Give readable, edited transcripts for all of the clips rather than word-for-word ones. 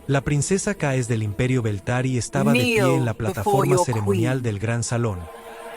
La princesa Caes del Imperio Beltari estaba de pie en Kneel la before plataforma your ceremonial queen. del gran salón,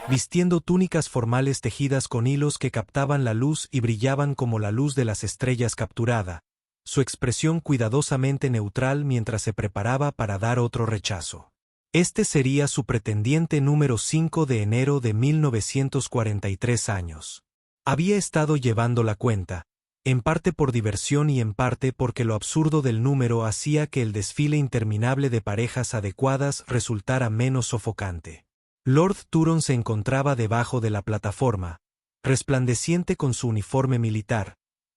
vistiendo túnicas formales tejidas con hilos que captaban la luz y brillaban como la luz de las estrellas capturada, su expresión cuidadosamente neutral mientras se preparaba para dar otro rechazo. Este sería su pretendiente número 5 de enero de 1943 años. Había estado llevando la cuenta, en parte por diversión y en parte porque lo absurdo del número hacía que el desfile interminable de parejas adecuadas resultara menos sofocante. Lord Turon se encontraba debajo de la plataforma, resplandeciente con su uniforme militar,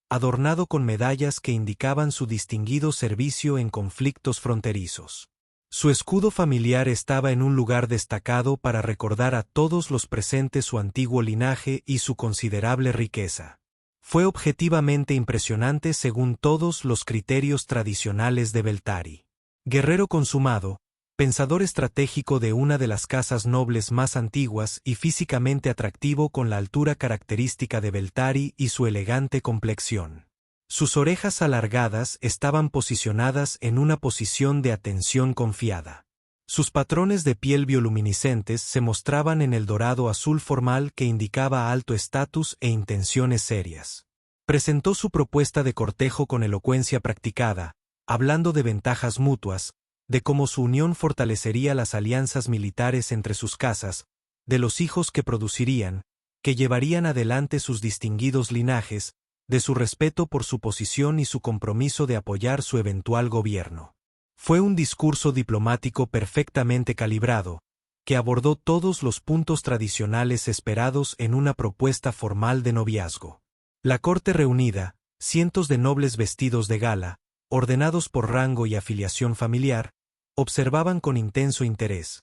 adornado con medallas que indicaban su distinguido servicio en conflictos fronterizos. Su escudo familiar estaba en un lugar destacado para recordar a todos los presentes su antiguo linaje y su considerable riqueza. Fue objetivamente impresionante según todos los criterios tradicionales de Beltari. Guerrero consumado, pensador estratégico de una de las casas nobles más antiguas y físicamente atractivo con la altura característica de Beltari y su elegante complexión. Sus orejas alargadas estaban posicionadas en una posición de atención confiada. Sus patrones de piel bioluminiscentes se mostraban en el dorado azul formal que indicaba alto estatus e intenciones serias. Presentó su propuesta de cortejo con elocuencia practicada, hablando de ventajas mutuas, de cómo su unión fortalecería las alianzas militares entre sus casas, de los hijos que producirían, que llevarían adelante sus distinguidos linajes, de su respeto por su posición y su compromiso de apoyar su eventual gobierno. Fue un discurso diplomático perfectamente calibrado, que abordó todos los puntos tradicionales esperados en una propuesta formal de noviazgo. La corte reunida, cientos de nobles vestidos de gala, ordenados por rango y afiliación familiar, observaban con intenso interés.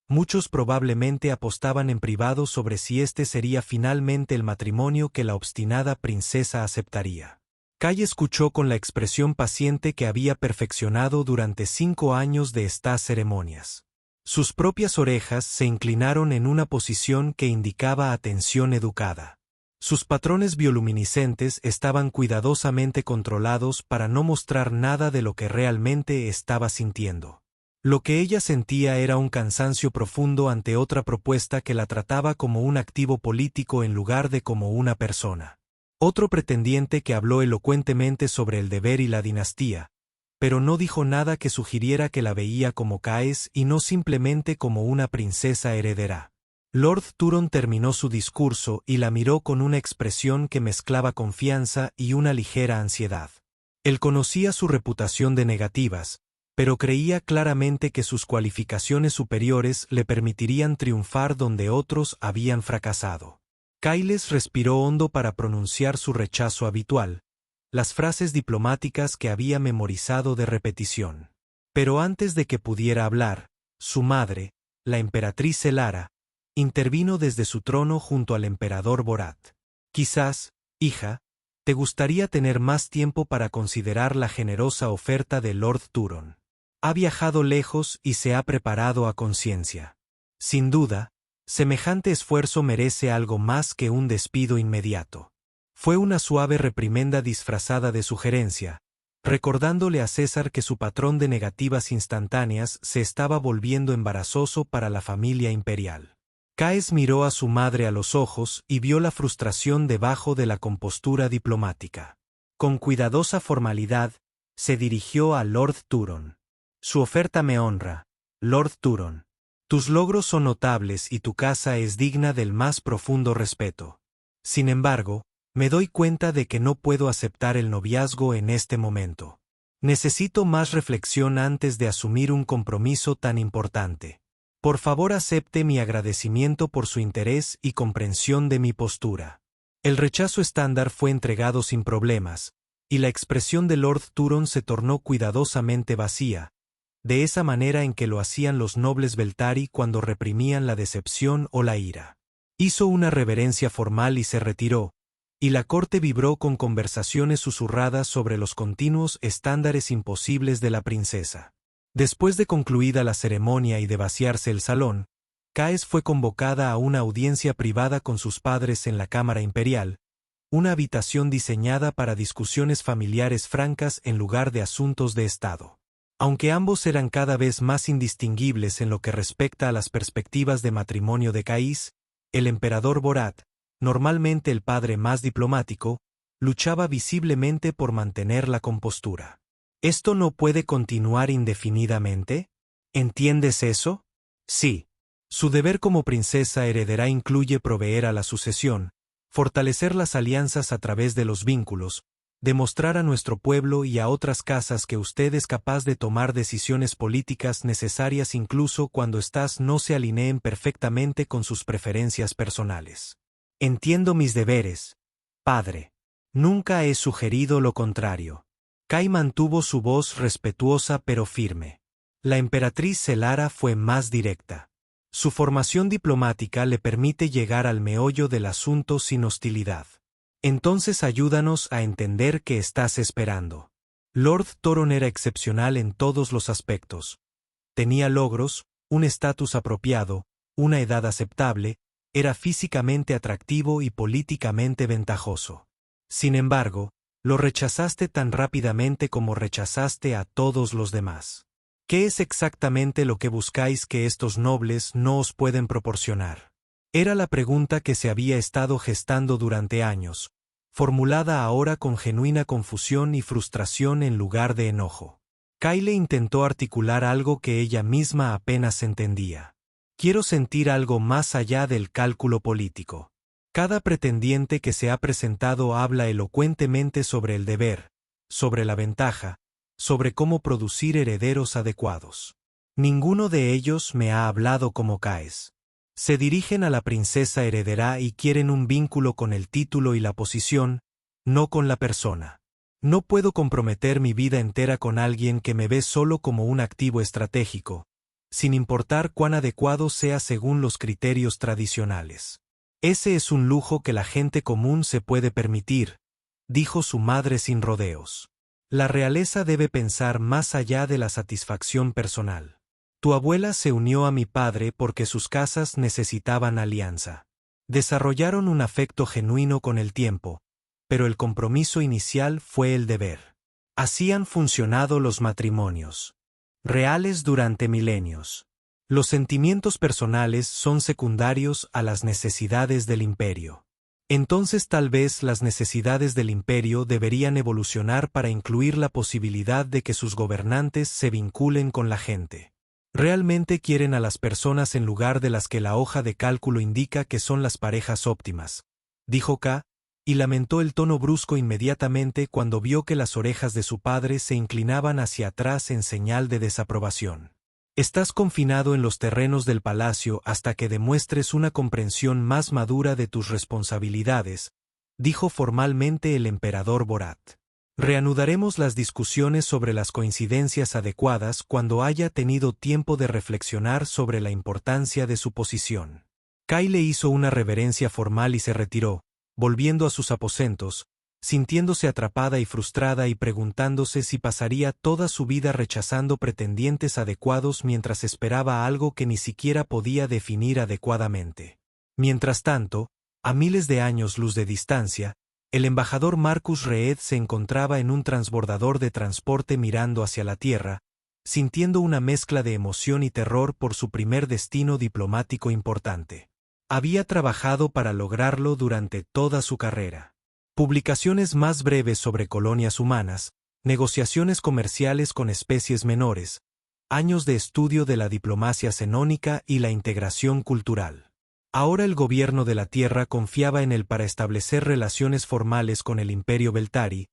Muchos probablemente apostaban en privado sobre si este sería finalmente el matrimonio que la obstinada princesa aceptaría. Kai escuchó con la expresión paciente que había perfeccionado durante 5 años de estas ceremonias. Sus propias orejas se inclinaron en una posición que indicaba atención educada. Sus patrones bioluminiscentes estaban cuidadosamente controlados para no mostrar nada de lo que realmente estaba sintiendo. Lo que ella sentía era un cansancio profundo ante otra propuesta que la trataba como un activo político en lugar de como una persona. Otro pretendiente que habló elocuentemente sobre el deber y la dinastía, pero no dijo nada que sugiriera que la veía como Caes y no simplemente como una princesa heredera. Lord Turon terminó su discurso y la miró con una expresión que mezclaba confianza y una ligera ansiedad. Él conocía su reputación de negativas, pero creía claramente que sus cualificaciones superiores le permitirían triunfar donde otros habían fracasado. Kailes respiró hondo para pronunciar su rechazo habitual, las frases diplomáticas que había memorizado de repetición. Pero antes de que pudiera hablar, su madre, la emperatriz Elara, intervino desde su trono junto al emperador Borat. Quizás, hija, te gustaría tener más tiempo para considerar la generosa oferta de Lord Turon. Ha viajado lejos y se ha preparado a conciencia. Sin duda, semejante esfuerzo merece algo más que un despido inmediato. Fue una suave reprimenda disfrazada de sugerencia, recordándole a César que su patrón de negativas instantáneas se estaba volviendo embarazoso para la familia imperial. Caes miró a su madre a los ojos y vio la frustración debajo de la compostura diplomática. Con cuidadosa formalidad, se dirigió a Lord Turon. Su oferta me honra, Lord Turon. Tus logros son notables y tu casa es digna del más profundo respeto. Sin embargo, me doy cuenta de que no puedo aceptar el noviazgo en este momento. Necesito más reflexión antes de asumir un compromiso tan importante. Por favor, acepte mi agradecimiento por su interés y comprensión de mi postura. El rechazo estándar fue entregado sin problemas, y la expresión de Lord Turon se tornó cuidadosamente vacía, de esa manera en que lo hacían los nobles Beltari cuando reprimían la decepción o la ira. Hizo una reverencia formal y se retiró, y la corte vibró con conversaciones susurradas sobre los continuos estándares imposibles de la princesa. Después de concluida la ceremonia y de vaciarse el salón, Caes fue convocada a una audiencia privada con sus padres en la Cámara Imperial, una habitación diseñada para discusiones familiares francas en lugar de asuntos de Estado. Aunque ambos eran cada vez más indistinguibles en lo que respecta a las perspectivas de matrimonio de Qais, el emperador Borat, normalmente el padre más diplomático, luchaba visiblemente por mantener la compostura. ¿Esto no puede continuar indefinidamente? ¿Entiendes eso? Sí. Su deber como princesa heredera incluye proveer a la sucesión, fortalecer las alianzas a través de los vínculos, demostrar a nuestro pueblo y a otras casas que usted es capaz de tomar decisiones políticas necesarias incluso cuando éstas no se alineen perfectamente con sus preferencias personales. Entiendo mis deberes, padre. Nunca he sugerido lo contrario. Kai mantuvo su voz respetuosa pero firme. La emperatriz Selara fue más directa. Su formación diplomática le permite llegar al meollo del asunto sin hostilidad. Entonces ayúdanos a entender qué estás esperando. Lord Toron era excepcional en todos los aspectos. Tenía logros, un estatus apropiado, una edad aceptable, era físicamente atractivo y políticamente ventajoso. Sin embargo, lo rechazaste tan rápidamente como rechazaste a todos los demás. ¿Qué es exactamente lo que buscáis que estos nobles no os pueden proporcionar? Era la pregunta que se había estado gestando durante años, formulada ahora con genuina confusión y frustración en lugar de enojo. Kyle intentó articular algo que ella misma apenas entendía. Quiero sentir algo más allá del cálculo político. Cada pretendiente que se ha presentado habla elocuentemente sobre el deber, sobre la ventaja, sobre cómo producir herederos adecuados. Ninguno de ellos me ha hablado como Caes. Se dirigen a la princesa heredera y quieren un vínculo con el título y la posición, no con la persona. No puedo comprometer mi vida entera con alguien que me ve solo como un activo estratégico, sin importar cuán adecuado sea según los criterios tradicionales. Ese es un lujo que la gente común se puede permitir, dijo su madre sin rodeos. La realeza debe pensar más allá de la satisfacción personal. Tu abuela se unió a mi padre porque sus casas necesitaban alianza. Desarrollaron un afecto genuino con el tiempo, pero el compromiso inicial fue el deber. Así han funcionado los matrimonios. Reales durante milenios. Los sentimientos personales son secundarios a las necesidades del imperio. Entonces tal vez las necesidades del imperio deberían evolucionar para incluir la posibilidad de que sus gobernantes se vinculen con la gente. Realmente quieren a las personas en lugar de las que la hoja de cálculo indica que son las parejas óptimas, dijo K, y lamentó el tono brusco inmediatamente cuando vio que las orejas de su padre se inclinaban hacia atrás en señal de desaprobación. Estás confinado en los terrenos del palacio hasta que demuestres una comprensión más madura de tus responsabilidades, dijo formalmente el emperador Borat. Reanudaremos las discusiones sobre las coincidencias adecuadas cuando haya tenido tiempo de reflexionar sobre la importancia de su posición. Kai le hizo una reverencia formal y se retiró, volviendo a sus aposentos, sintiéndose atrapada y frustrada y preguntándose si pasaría toda su vida rechazando pretendientes adecuados mientras esperaba algo que ni siquiera podía definir adecuadamente. Mientras tanto, a miles de años luz de distancia, el embajador Marcus Reed se encontraba en un transbordador de transporte mirando hacia la Tierra, sintiendo una mezcla de emoción y terror por su primer destino diplomático importante. Había trabajado para lograrlo durante toda su carrera. Publicaciones más breves sobre colonias humanas, negociaciones comerciales con especies menores, años de estudio de la diplomacia xenónica y la integración cultural. Ahora el gobierno de la Tierra confiaba en él para establecer relaciones formales con el Imperio Beltari,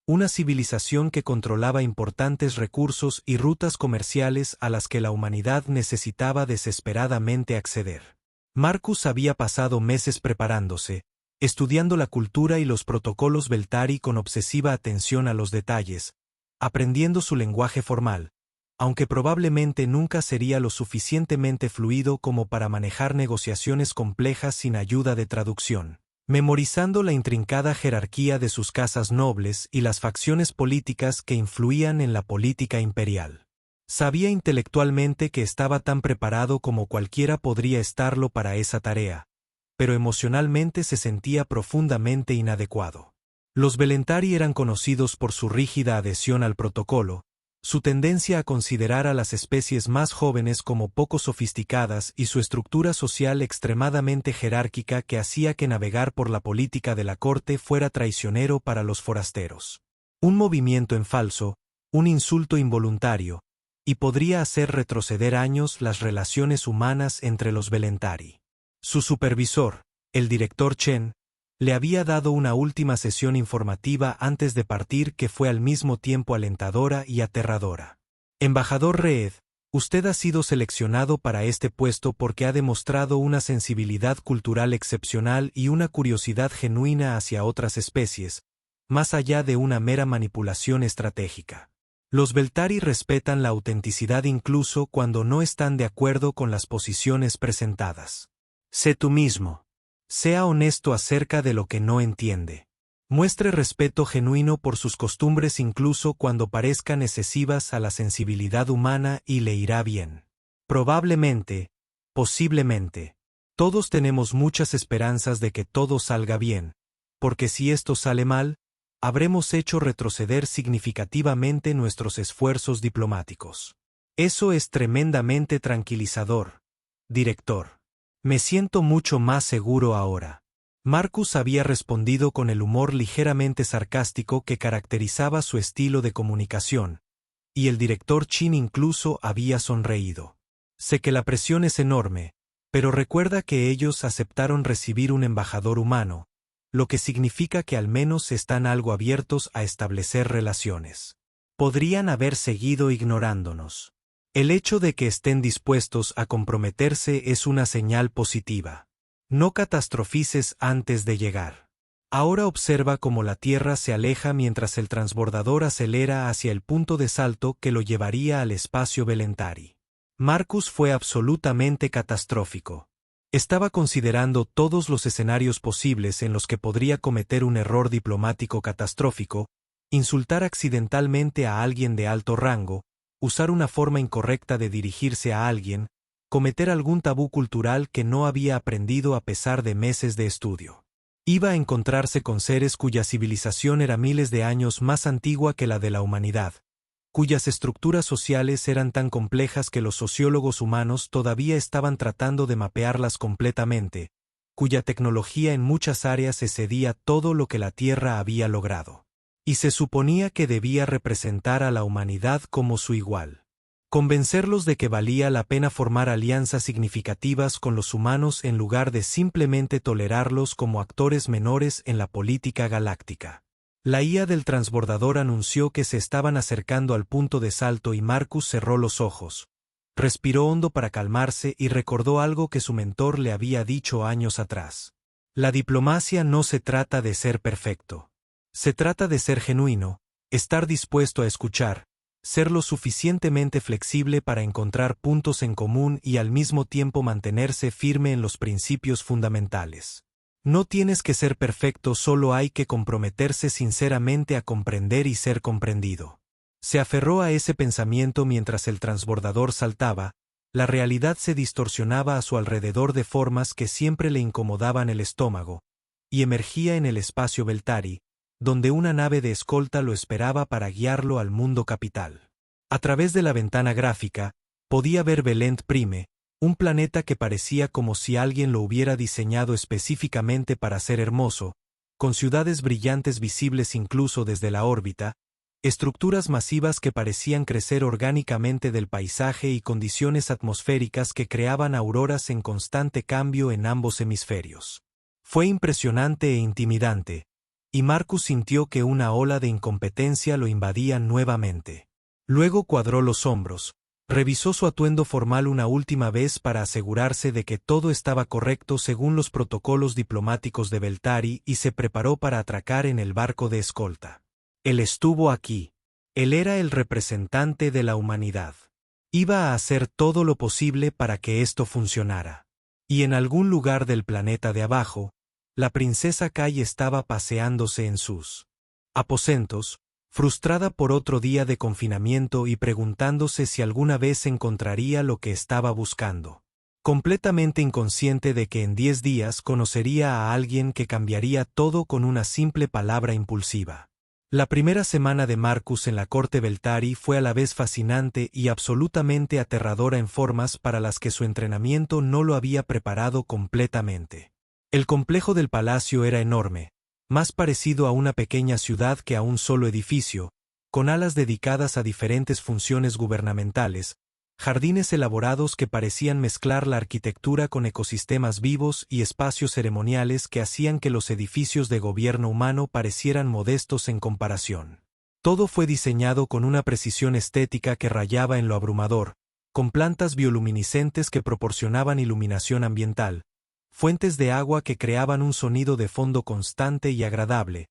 una civilización que controlaba importantes recursos y rutas comerciales a las que la humanidad necesitaba desesperadamente acceder. Marcus había pasado meses preparándose, estudiando la cultura y los protocolos Beltari con obsesiva atención a los detalles, aprendiendo su lenguaje formal, aunque probablemente nunca sería lo suficientemente fluido como para manejar negociaciones complejas sin ayuda de traducción, memorizando la intrincada jerarquía de sus casas nobles y las facciones políticas que influían en la política imperial. Sabía intelectualmente que estaba tan preparado como cualquiera podría estarlo para esa tarea, pero emocionalmente se sentía profundamente inadecuado. Los Belentari eran conocidos por su rígida adhesión al protocolo, Su tendencia a considerar a las especies más jóvenes como poco sofisticadas y su estructura social extremadamente jerárquica que hacía que navegar por la política de la corte fuera traicionero para los forasteros. Un movimiento en falso, un insulto involuntario, y podría hacer retroceder años las relaciones humanas entre los Velentari. Su supervisor, el director Chen, le había dado una última sesión informativa antes de partir que fue al mismo tiempo alentadora y aterradora. Embajador Reed, usted ha sido seleccionado para este puesto porque ha demostrado una sensibilidad cultural excepcional y una curiosidad genuina hacia otras especies, más allá de una mera manipulación estratégica. Los Veltari respetan la autenticidad incluso cuando no están de acuerdo con las posiciones presentadas. Sé tú mismo. Sea honesto acerca de lo que no entiende. Muestre respeto genuino por sus costumbres incluso cuando parezcan excesivas a la sensibilidad humana y le irá bien. Probablemente, posiblemente, todos tenemos muchas esperanzas de que todo salga bien, porque si esto sale mal, habremos hecho retroceder significativamente nuestros esfuerzos diplomáticos. Eso es tremendamente tranquilizador, director. Me siento mucho más seguro ahora. Marcus había respondido con el humor ligeramente sarcástico que caracterizaba su estilo de comunicación, y el director Chin incluso había sonreído. Sé que la presión es enorme, pero recuerda que ellos aceptaron recibir un embajador humano, lo que significa que al menos están algo abiertos a establecer relaciones. Podrían haber seguido ignorándonos. El hecho de que estén dispuestos a comprometerse es una señal positiva. No catastrofices antes de llegar. Ahora observa cómo la Tierra se aleja mientras el transbordador acelera hacia el punto de salto que lo llevaría al espacio Velentari. Marcus fue absolutamente catastrófico. Estaba considerando todos los escenarios posibles en los que podría cometer un error diplomático catastrófico, insultar accidentalmente a alguien de alto rango, usar una forma incorrecta de dirigirse a alguien, cometer algún tabú cultural que no había aprendido a pesar de meses de estudio. Iba a encontrarse con seres cuya civilización era miles de años más antigua que la de la humanidad, cuyas estructuras sociales eran tan complejas que los sociólogos humanos todavía estaban tratando de mapearlas completamente, cuya tecnología en muchas áreas excedía todo lo que la Tierra había logrado. Y se suponía que debía representar a la humanidad como su igual. Convencerlos de que valía la pena formar alianzas significativas con los humanos en lugar de simplemente tolerarlos como actores menores en la política galáctica. La IA del transbordador anunció que se estaban acercando al punto de salto y Marcus cerró los ojos. Respiró hondo para calmarse y recordó algo que su mentor le había dicho años atrás. La diplomacia no se trata de ser perfecto. Se trata de ser genuino, estar dispuesto a escuchar, ser lo suficientemente flexible para encontrar puntos en común y al mismo tiempo mantenerse firme en los principios fundamentales. No tienes que ser perfecto, solo hay que comprometerse sinceramente a comprender y ser comprendido. Se aferró a ese pensamiento mientras el transbordador saltaba, la realidad se distorsionaba a su alrededor de formas que siempre le incomodaban el estómago, y emergía en el espacio Veltari, donde una nave de escolta lo esperaba para guiarlo al mundo capital. A través de la ventana gráfica, podía ver Belent Prime, un planeta que parecía como si alguien lo hubiera diseñado específicamente para ser hermoso, con ciudades brillantes visibles incluso desde la órbita, estructuras masivas que parecían crecer orgánicamente del paisaje y condiciones atmosféricas que creaban auroras en constante cambio en ambos hemisferios. Fue impresionante e intimidante, y Marcus sintió que una ola de incompetencia lo invadía nuevamente. Luego cuadró los hombros, revisó su atuendo formal una última vez para asegurarse de que todo estaba correcto según los protocolos diplomáticos de Veltari y se preparó para atracar en el barco de escolta. Él estuvo aquí. Él era el representante de la humanidad. Iba a hacer todo lo posible para que esto funcionara. Y en algún lugar del planeta de abajo, la princesa Kai estaba paseándose en sus aposentos, frustrada por otro día de confinamiento y preguntándose si alguna vez encontraría lo que estaba buscando. Completamente inconsciente de que en 10 días conocería a alguien que cambiaría todo con una simple palabra impulsiva. La primera semana de Marcus en la corte Beltari fue a la vez fascinante y absolutamente aterradora en formas para las que su entrenamiento no lo había preparado completamente. El complejo del palacio era enorme, más parecido a una pequeña ciudad que a un solo edificio, con alas dedicadas a diferentes funciones gubernamentales, jardines elaborados que parecían mezclar la arquitectura con ecosistemas vivos y espacios ceremoniales que hacían que los edificios de gobierno humano parecieran modestos en comparación. Todo fue diseñado con una precisión estética que rayaba en lo abrumador, con plantas bioluminiscentes que proporcionaban iluminación ambiental, fuentes de agua que creaban un sonido de fondo constante y agradable,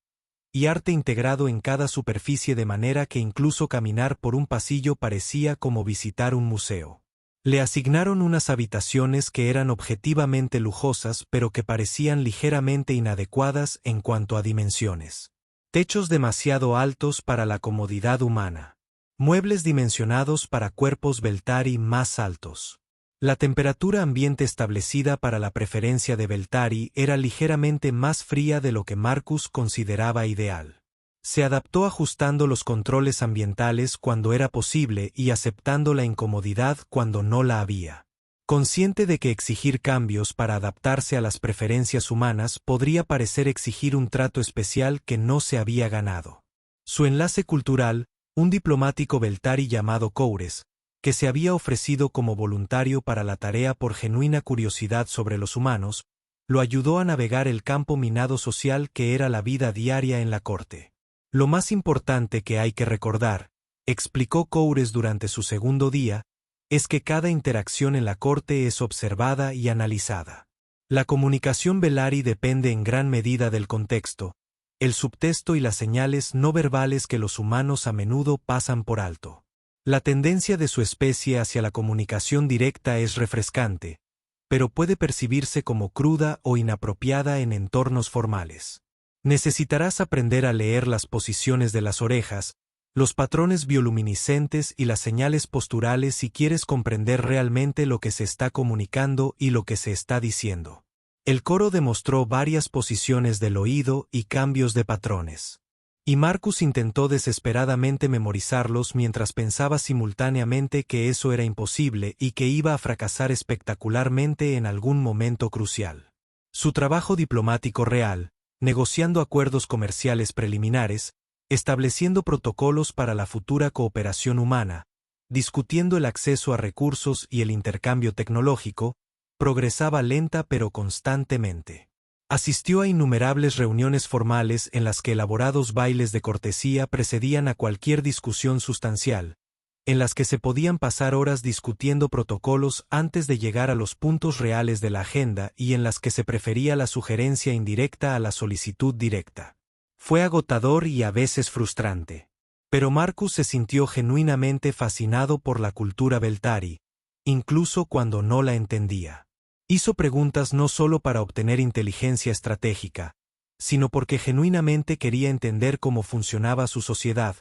y arte integrado en cada superficie de manera que incluso caminar por un pasillo parecía como visitar un museo. Le asignaron unas habitaciones que eran objetivamente lujosas pero que parecían ligeramente inadecuadas en cuanto a dimensiones. Techos demasiado altos para la comodidad humana. Muebles dimensionados para cuerpos Beltari más altos. La temperatura ambiente establecida para la preferencia de Beltari era ligeramente más fría de lo que Marcus consideraba ideal. Se adaptó ajustando los controles ambientales cuando era posible y aceptando la incomodidad cuando no la había. Consciente de que exigir cambios para adaptarse a las preferencias humanas podría parecer exigir un trato especial que no se había ganado. Su enlace cultural, un diplomático Beltari llamado Coures, que se había ofrecido como voluntario para la tarea por genuina curiosidad sobre los humanos, lo ayudó a navegar el campo minado social que era la vida diaria en la corte. Lo más importante que hay que recordar, explicó Coures durante su segundo día, es que cada interacción en la corte es observada y analizada. La comunicación Beltari depende en gran medida del contexto, el subtexto y las señales no verbales que los humanos a menudo pasan por alto. La tendencia de su especie hacia la comunicación directa es refrescante, pero puede percibirse como cruda o inapropiada en entornos formales. Necesitarás aprender a leer las posiciones de las orejas, los patrones bioluminiscentes y las señales posturales si quieres comprender realmente lo que se está comunicando y lo que se está diciendo. El coro demostró varias posiciones del oído y cambios de patrones. Y Marcus intentó desesperadamente memorizarlos mientras pensaba simultáneamente que eso era imposible y que iba a fracasar espectacularmente en algún momento crucial. Su trabajo diplomático real, negociando acuerdos comerciales preliminares, estableciendo protocolos para la futura cooperación humana, discutiendo el acceso a recursos y el intercambio tecnológico, progresaba lenta pero constantemente. Asistió a innumerables reuniones formales en las que elaborados bailes de cortesía precedían a cualquier discusión sustancial, en las que se podían pasar horas discutiendo protocolos antes de llegar a los puntos reales de la agenda y en las que se prefería la sugerencia indirecta a la solicitud directa. Fue agotador y a veces frustrante. Pero Marcus se sintió genuinamente fascinado por la cultura Beltari, incluso cuando no la entendía. Hizo preguntas no solo para obtener inteligencia estratégica, sino porque genuinamente quería entender cómo funcionaba su sociedad,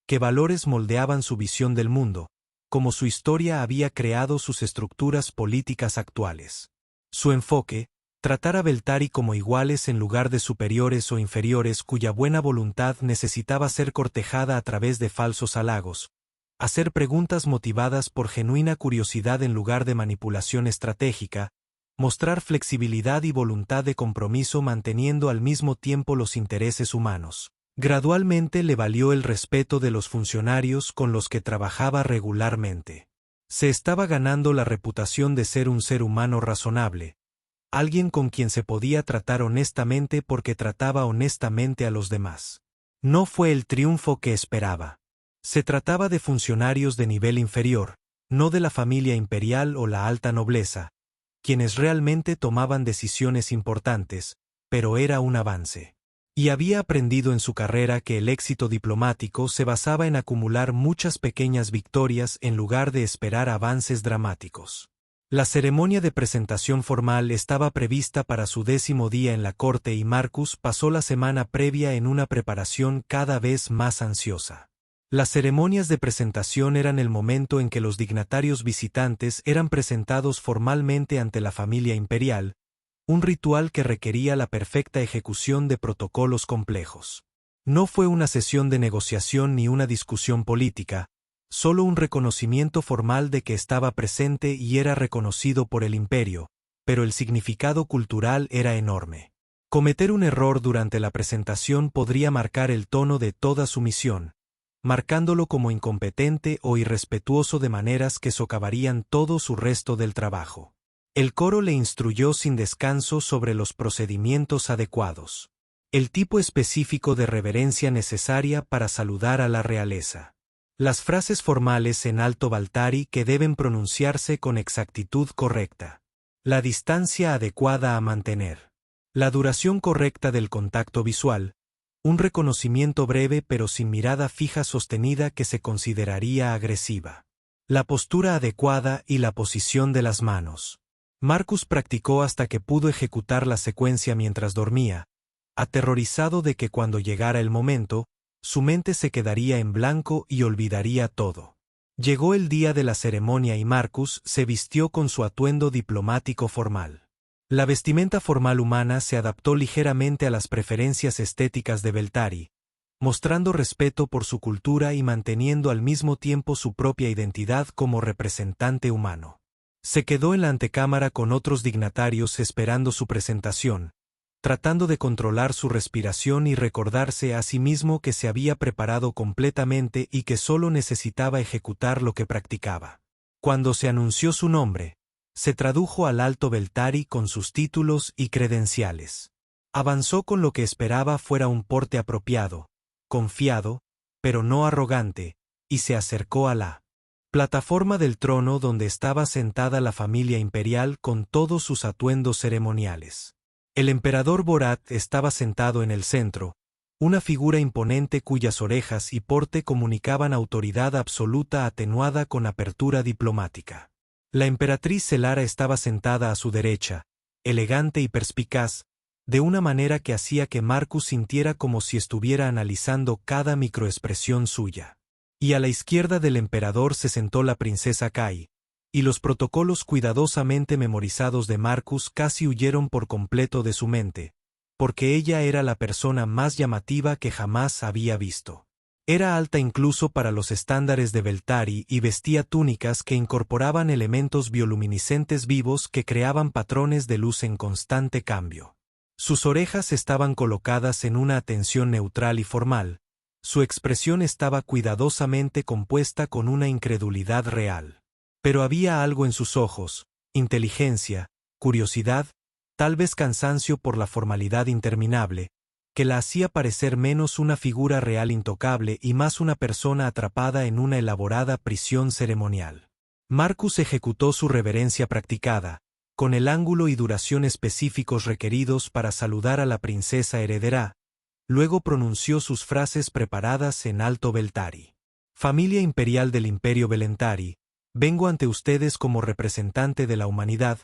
qué valores moldeaban su visión del mundo, cómo su historia había creado sus estructuras políticas actuales. Su enfoque, tratar a Beltari como iguales en lugar de superiores o inferiores cuya buena voluntad necesitaba ser cortejada a través de falsos halagos, hacer preguntas motivadas por genuina curiosidad en lugar de manipulación estratégica, mostrar flexibilidad y voluntad de compromiso manteniendo al mismo tiempo los intereses humanos. Gradualmente le valió el respeto de los funcionarios con los que trabajaba regularmente. Se estaba ganando la reputación de ser un ser humano razonable, alguien con quien se podía tratar honestamente porque trataba honestamente a los demás. No fue el triunfo que esperaba. Se trataba de funcionarios de nivel inferior, no de la familia imperial o la alta nobleza, quienes realmente tomaban decisiones importantes, pero era un avance. Y había aprendido en su carrera que el éxito diplomático se basaba en acumular muchas pequeñas victorias en lugar de esperar avances dramáticos. La ceremonia de presentación formal estaba prevista para su 10º día en la corte y Marcus pasó la semana previa en una preparación cada vez más ansiosa. Las ceremonias de presentación eran el momento en que los dignatarios visitantes eran presentados formalmente ante la familia imperial, un ritual que requería la perfecta ejecución de protocolos complejos. No fue una sesión de negociación ni una discusión política, solo un reconocimiento formal de que estaba presente y era reconocido por el imperio, pero el significado cultural era enorme. Cometer un error durante la presentación podría marcar el tono de toda su misión, marcándolo como incompetente o irrespetuoso de maneras que socavarían todo su resto del trabajo. El coro le instruyó sin descanso sobre los procedimientos adecuados, el tipo específico de reverencia necesaria para saludar a la realeza, las frases formales en alto Baltari que deben pronunciarse con exactitud correcta, la distancia adecuada a mantener, la duración correcta del contacto visual, un reconocimiento breve pero sin mirada fija sostenida que se consideraría agresiva, la postura adecuada y la posición de las manos. Marcus practicó hasta que pudo ejecutar la secuencia mientras dormía, aterrorizado de que cuando llegara el momento, su mente se quedaría en blanco y olvidaría todo. Llegó el día de la ceremonia y Marcus se vistió con su atuendo diplomático formal. La vestimenta formal humana se adaptó ligeramente a las preferencias estéticas de Beltari, mostrando respeto por su cultura y manteniendo al mismo tiempo su propia identidad como representante humano. Se quedó en la antecámara con otros dignatarios esperando su presentación, tratando de controlar su respiración y recordarse a sí mismo que se había preparado completamente y que solo necesitaba ejecutar lo que practicaba. Cuando se anunció su nombre, se tradujo al alto Beltari con sus títulos y credenciales. Avanzó con lo que esperaba fuera un porte apropiado, confiado, pero no arrogante, y se acercó a la plataforma del trono donde estaba sentada la familia imperial con todos sus atuendos ceremoniales. El emperador Borat estaba sentado en el centro, una figura imponente cuyas orejas y porte comunicaban autoridad absoluta atenuada con apertura diplomática. La emperatriz Celara estaba sentada a su derecha, elegante y perspicaz, de una manera que hacía que Marcus sintiera como si estuviera analizando cada microexpresión suya. Y a la izquierda del emperador se sentó la princesa Kai, y los protocolos cuidadosamente memorizados de Marcus casi huyeron por completo de su mente, porque ella era la persona más llamativa que jamás había visto. Era alta incluso para los estándares de Beltari y vestía túnicas que incorporaban elementos bioluminiscentes vivos que creaban patrones de luz en constante cambio. Sus orejas estaban colocadas en una atención neutral y formal, su expresión estaba cuidadosamente compuesta con una incredulidad real. Pero había algo en sus ojos, inteligencia, curiosidad, tal vez cansancio por la formalidad interminable, que la hacía parecer menos una figura real intocable y más una persona atrapada en una elaborada prisión ceremonial. Marcus ejecutó su reverencia practicada, con el ángulo y duración específicos requeridos para saludar a la princesa heredera, luego pronunció sus frases preparadas en alto Beltari. Familia imperial del Imperio Belentari, vengo ante ustedes como representante de la humanidad,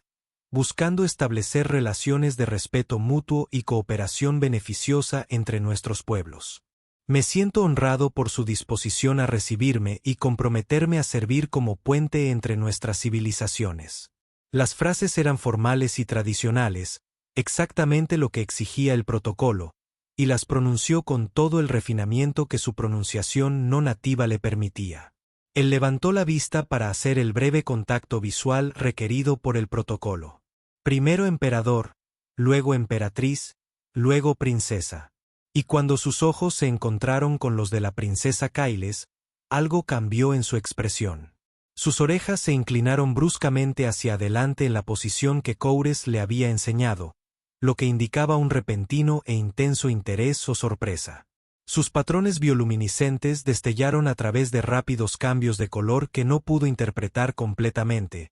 buscando establecer relaciones de respeto mutuo y cooperación beneficiosa entre nuestros pueblos. Me siento honrado por su disposición a recibirme y comprometerme a servir como puente entre nuestras civilizaciones. Las frases eran formales y tradicionales, exactamente lo que exigía el protocolo, y las pronunció con todo el refinamiento que su pronunciación no nativa le permitía. Él levantó la vista para hacer el breve contacto visual requerido por el protocolo. Primero emperador, luego emperatriz, luego princesa. Y cuando sus ojos se encontraron con los de la princesa Kailes, algo cambió en su expresión. Sus orejas se inclinaron bruscamente hacia adelante en la posición que Coures le había enseñado, lo que indicaba un repentino e intenso interés o sorpresa. Sus patrones bioluminiscentes destellaron a través de rápidos cambios de color que no pudo interpretar completamente,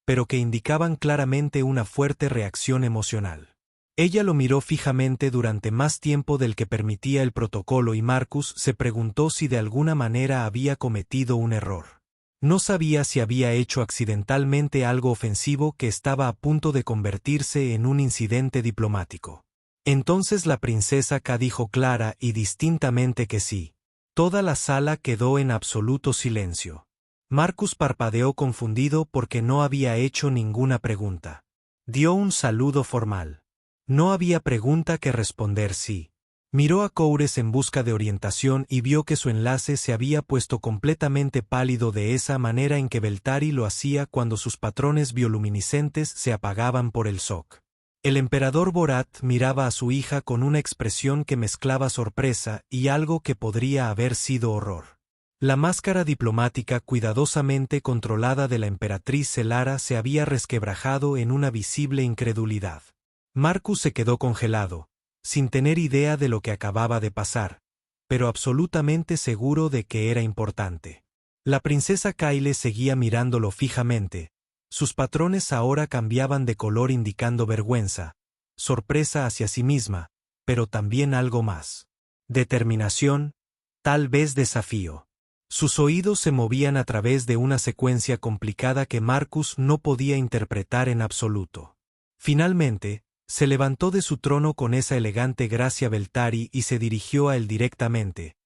pero que indicaban claramente una fuerte reacción emocional. Ella lo miró fijamente durante más tiempo del que permitía el protocolo y Marcus se preguntó si de alguna manera había cometido un error. No sabía si había hecho accidentalmente algo ofensivo que estaba a punto de convertirse en un incidente diplomático. Entonces la princesa K dijo clara y distintamente que sí. Toda la sala quedó en absoluto silencio. Marcus parpadeó confundido porque no había hecho ninguna pregunta. Dio un saludo formal. No había pregunta que responder sí. Miró a Coures en busca de orientación y vio que su enlace se había puesto completamente pálido de esa manera en que Beltari lo hacía cuando sus patrones bioluminiscentes se apagaban por el shock. El emperador Borat miraba a su hija con una expresión que mezclaba sorpresa y algo que podría haber sido horror. La máscara diplomática cuidadosamente controlada de la emperatriz Selara se había resquebrajado en una visible incredulidad. Marcus se quedó congelado, sin tener idea de lo que acababa de pasar, pero absolutamente seguro de que era importante. La princesa Kyle seguía mirándolo fijamente. Sus patrones ahora cambiaban de color indicando vergüenza, sorpresa hacia sí misma, pero también algo más. Determinación, tal vez desafío. Sus oídos se movían a través de una secuencia complicada que Marcus no podía interpretar en absoluto. Finalmente, se levantó de su trono con esa elegante gracia Beltari y se dirigió a él directamente,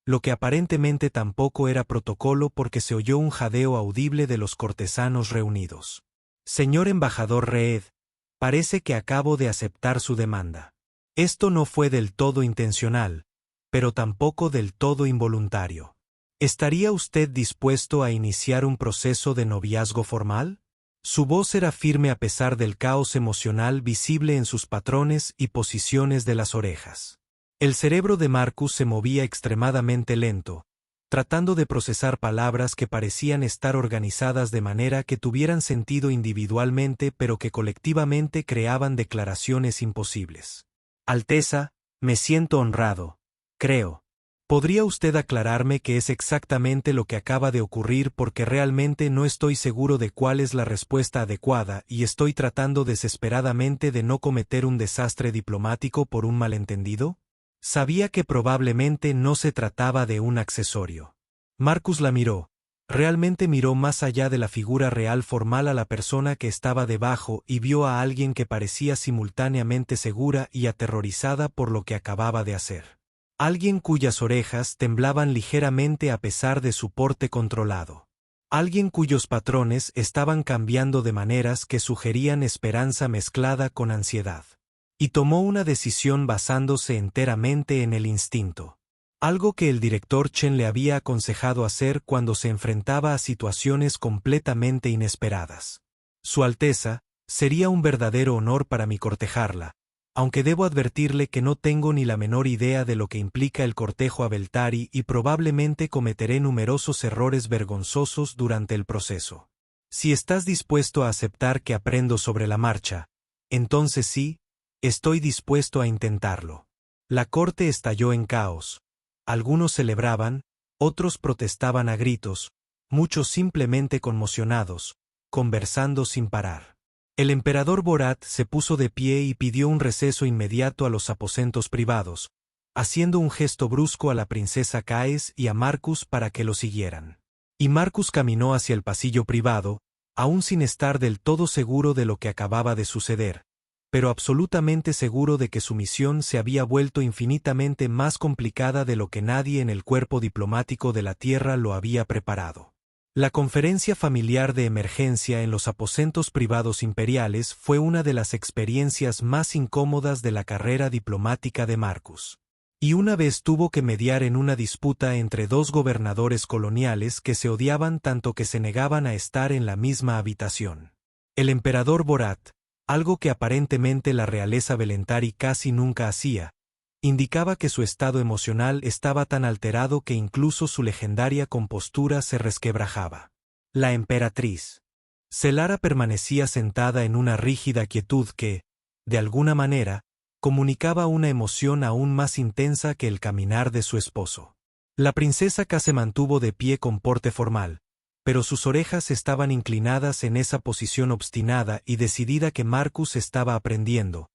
lo que aparentemente tampoco era protocolo porque se oyó un jadeo audible de los cortesanos reunidos. Señor embajador Reed, parece que acabo de aceptar su demanda. Esto no fue del todo intencional, pero tampoco del todo involuntario. ¿Estaría usted dispuesto a iniciar un proceso de noviazgo formal? Su voz era firme a pesar del caos emocional visible en sus patrones y posiciones de las orejas. El cerebro de Marcus se movía extremadamente lento, tratando de procesar palabras que parecían estar organizadas de manera que tuvieran sentido individualmente pero que colectivamente creaban declaraciones imposibles. Alteza, me siento honrado, creo. ¿Podría usted aclararme qué es exactamente lo que acaba de ocurrir porque realmente no estoy seguro de cuál es la respuesta adecuada y estoy tratando desesperadamente de no cometer un desastre diplomático por un malentendido? Sabía que probablemente no se trataba de un accesorio. Marcus la miró. Realmente miró más allá de la figura real formal a la persona que estaba debajo y vio a alguien que parecía simultáneamente segura y aterrorizada por lo que acababa de hacer. Alguien cuyas orejas temblaban ligeramente a pesar de su porte controlado. Alguien cuyos patrones estaban cambiando de maneras que sugerían esperanza mezclada con ansiedad. Y tomó una decisión basándose enteramente en el instinto. Algo que el director Chen le había aconsejado hacer cuando se enfrentaba a situaciones completamente inesperadas. Su Alteza, sería un verdadero honor para mí cortejarla, aunque debo advertirle que no tengo ni la menor idea de lo que implica el cortejo a Beltari y probablemente cometeré numerosos errores vergonzosos durante el proceso. Si estás dispuesto a aceptar que aprendo sobre la marcha, entonces sí, estoy dispuesto a intentarlo. La corte estalló en caos. Algunos celebraban, otros protestaban a gritos, muchos simplemente conmocionados, conversando sin parar. El emperador Borat se puso de pie y pidió un receso inmediato a los aposentos privados, haciendo un gesto brusco a la princesa Caes y a Marcus para que lo siguieran. Y Marcus caminó hacia el pasillo privado, aún sin estar del todo seguro de lo que acababa de suceder, pero absolutamente seguro de que su misión se había vuelto infinitamente más complicada de lo que nadie en el cuerpo diplomático de la Tierra lo había preparado. La conferencia familiar de emergencia en los aposentos privados imperiales fue una de las experiencias más incómodas de la carrera diplomática de Marcus. Y una vez tuvo que mediar en una disputa entre dos gobernadores coloniales que se odiaban tanto que se negaban a estar en la misma habitación. El emperador Borat, algo que aparentemente la realeza Belentari casi nunca hacía, indicaba que su estado emocional estaba tan alterado que incluso su legendaria compostura se resquebrajaba. La emperatriz. Selara permanecía sentada en una rígida quietud que, de alguna manera, comunicaba una emoción aún más intensa que el caminar de su esposo. La princesa K se mantuvo de pie con porte formal, pero sus orejas estaban inclinadas en esa posición obstinada y decidida que Marcus estaba aprendiendo,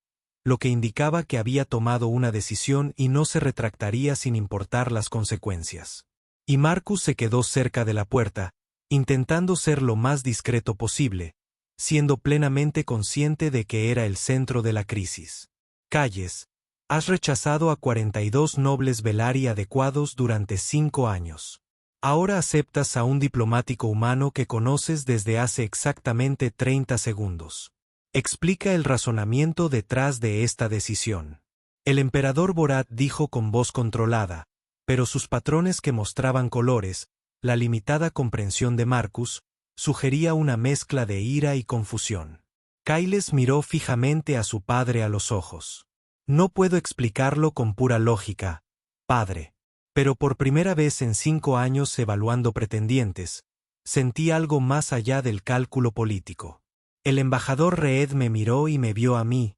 lo que indicaba que había tomado una decisión y no se retractaría sin importar las consecuencias. Y Marcus se quedó cerca de la puerta, intentando ser lo más discreto posible, siendo plenamente consciente de que era el centro de la crisis. Calles, has rechazado a 42 nobles Belari adecuados durante 5 años. Ahora aceptas a un diplomático humano que conoces desde hace exactamente 30 segundos. Explica el razonamiento detrás de esta decisión. El emperador Borat dijo con voz controlada, pero sus patrones que mostraban colores, la limitada comprensión de Marcus, sugería una mezcla de ira y confusión. Kailes miró fijamente a su padre a los ojos. No puedo explicarlo con pura lógica, padre. Pero por primera vez en 5 años evaluando pretendientes, sentí algo más allá del cálculo político. El embajador Reed me miró y me vio a mí,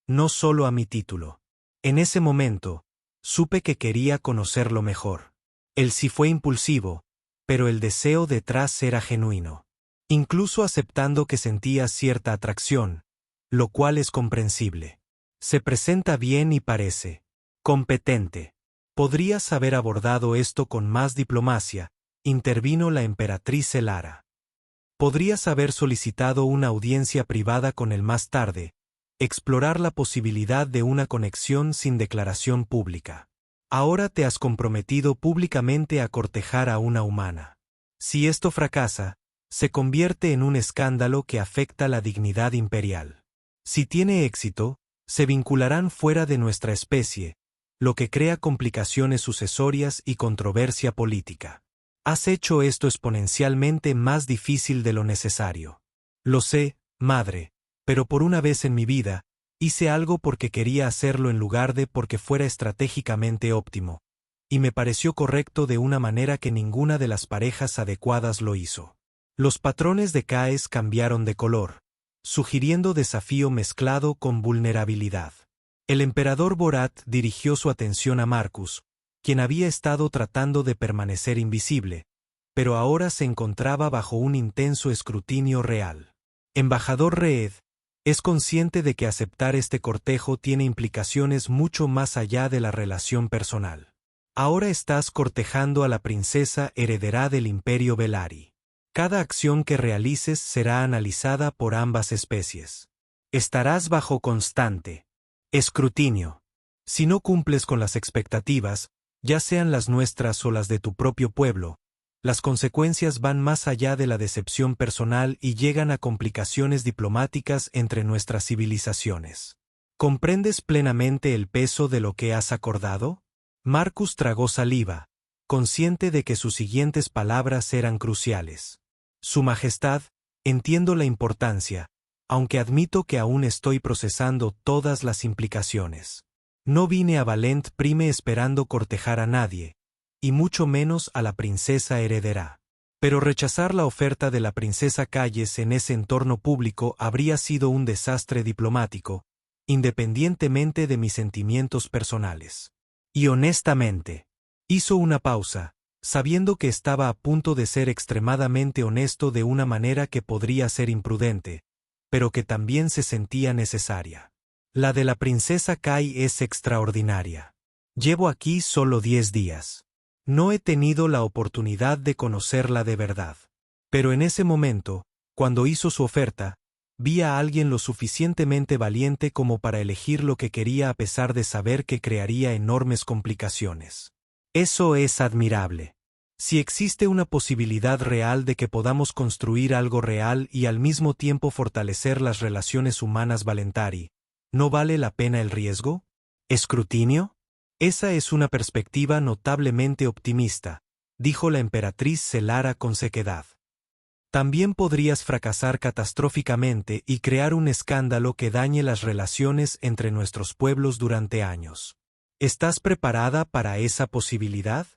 no solo a mi título. En ese momento, supe que quería conocerlo mejor. Él sí fue impulsivo, pero el deseo detrás era genuino. Incluso aceptando que sentía cierta atracción, lo cual es comprensible. Se presenta bien y parece competente. Podrías haber abordado esto con más diplomacia, intervino la emperatriz Elara. Podrías haber solicitado una audiencia privada con él más tarde, explorar la posibilidad de una conexión sin declaración pública. Ahora te has comprometido públicamente a cortejar a una humana. Si esto fracasa, se convierte en un escándalo que afecta la dignidad imperial. Si tiene éxito, se vincularán fuera de nuestra especie, lo que crea complicaciones sucesorias y controversia política. Has hecho esto exponencialmente más difícil de lo necesario. Lo sé, madre, pero por una vez en mi vida, hice algo porque quería hacerlo en lugar de porque fuera estratégicamente óptimo, y me pareció correcto de una manera que ninguna de las parejas adecuadas lo hizo. Los patrones de Caes cambiaron de color, sugiriendo desafío mezclado con vulnerabilidad. El emperador Borat dirigió su atención a Marcus, quien había estado tratando de permanecer invisible, pero ahora se encontraba bajo un intenso escrutinio real. Embajador Reed, es consciente de que aceptar este cortejo tiene implicaciones mucho más allá de la relación personal. Ahora estás cortejando a la princesa heredera del Imperio Velarri. Cada acción que realices será analizada por ambas especies. Estarás bajo constante escrutinio. Si no cumples con las expectativas, ya sean las nuestras o las de tu propio pueblo, las consecuencias van más allá de la decepción personal y llegan a complicaciones diplomáticas entre nuestras civilizaciones. ¿Comprendes plenamente el peso de lo que has acordado? Marcus tragó saliva, consciente de que sus siguientes palabras eran cruciales. Su Majestad, entiendo la importancia, aunque admito que aún estoy procesando todas las implicaciones. No vine a Valent Prime esperando cortejar a nadie, y mucho menos a la princesa heredera. Pero rechazar la oferta de la princesa Calles en ese entorno público habría sido un desastre diplomático, independientemente de mis sentimientos personales. Y honestamente, hizo una pausa, sabiendo que estaba a punto de ser extremadamente honesto de una manera que podría ser imprudente, pero que también se sentía necesaria. La de la princesa Kai es extraordinaria. Llevo aquí solo 10 días. No he tenido la oportunidad de conocerla de verdad. Pero en ese momento, cuando hizo su oferta, vi a alguien lo suficientemente valiente como para elegir lo que quería a pesar de saber que crearía enormes complicaciones. Eso es admirable. Si existe una posibilidad real de que podamos construir algo real y al mismo tiempo fortalecer las relaciones humanas Valentari, ¿no vale la pena el riesgo? ¿Escrutinio? Esa es una perspectiva notablemente optimista, dijo la emperatriz Celara con sequedad. También podrías fracasar catastróficamente y crear un escándalo que dañe las relaciones entre nuestros pueblos durante años. ¿Estás preparada para esa posibilidad?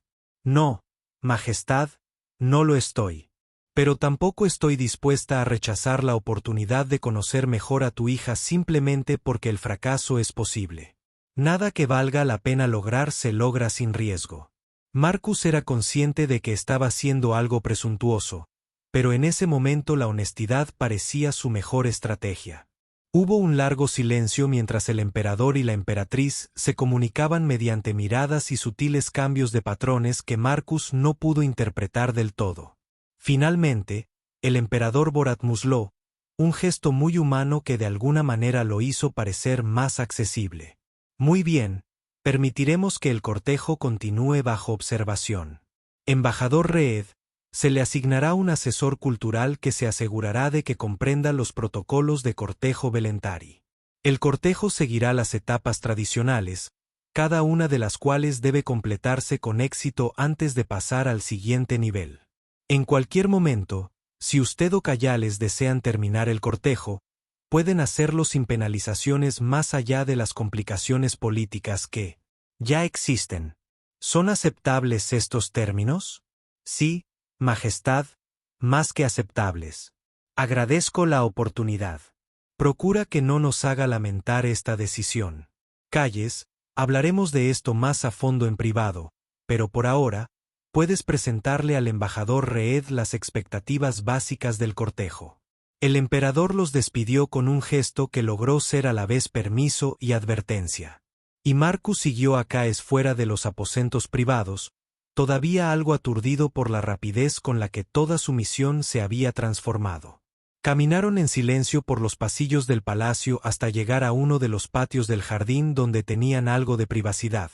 No, Majestad, no lo estoy. Pero tampoco estoy dispuesta a rechazar la oportunidad de conocer mejor a tu hija simplemente porque el fracaso es posible. Nada que valga la pena lograr se logra sin riesgo. Marcus era consciente de que estaba haciendo algo presuntuoso, pero en ese momento la honestidad parecía su mejor estrategia. Hubo un largo silencio mientras el emperador y la emperatriz se comunicaban mediante miradas y sutiles cambios de patrones que Marcus no pudo interpretar del todo. Finalmente, el emperador Borat musló, un gesto muy humano que de alguna manera lo hizo parecer más accesible. Muy bien, permitiremos que el cortejo continúe bajo observación. Embajador Reed, se le asignará un asesor cultural que se asegurará de que comprenda los protocolos de cortejo Valentari. El cortejo seguirá las etapas tradicionales, cada una de las cuales debe completarse con éxito antes de pasar al siguiente nivel. En cualquier momento, si usted o Cayales desean terminar el cortejo, pueden hacerlo sin penalizaciones más allá de las complicaciones políticas que ya existen. ¿Son aceptables estos términos? Sí, Majestad, más que aceptables. Agradezco la oportunidad. Procura que no nos haga lamentar esta decisión. Calles, hablaremos de esto más a fondo en privado, pero por ahora, puedes presentarle al embajador Reed las expectativas básicas del cortejo. El emperador los despidió con un gesto que logró ser a la vez permiso y advertencia. Y Marcus siguió a Caes fuera de los aposentos privados, todavía algo aturdido por la rapidez con la que toda su misión se había transformado. Caminaron en silencio por los pasillos del palacio hasta llegar a uno de los patios del jardín donde tenían algo de privacidad,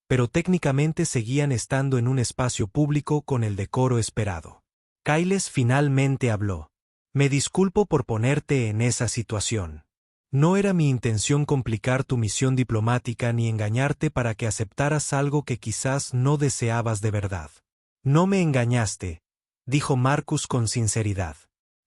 pero técnicamente seguían estando en un espacio público con el decoro esperado. Cayles finalmente habló. Me disculpo por ponerte en esa situación. No era mi intención complicar tu misión diplomática ni engañarte para que aceptaras algo que quizás no deseabas de verdad. No me engañaste, dijo Marcus con sinceridad.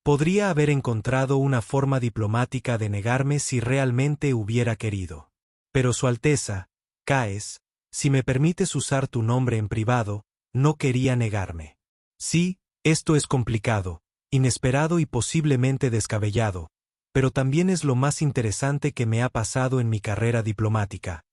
Podría haber encontrado una forma diplomática de negarme si realmente hubiera querido. Pero Su Alteza, Caes, si me permites usar tu nombre en privado, no quería negarme. Sí, esto es complicado, inesperado y posiblemente descabellado, pero también es lo más interesante que me ha pasado en mi carrera diplomática,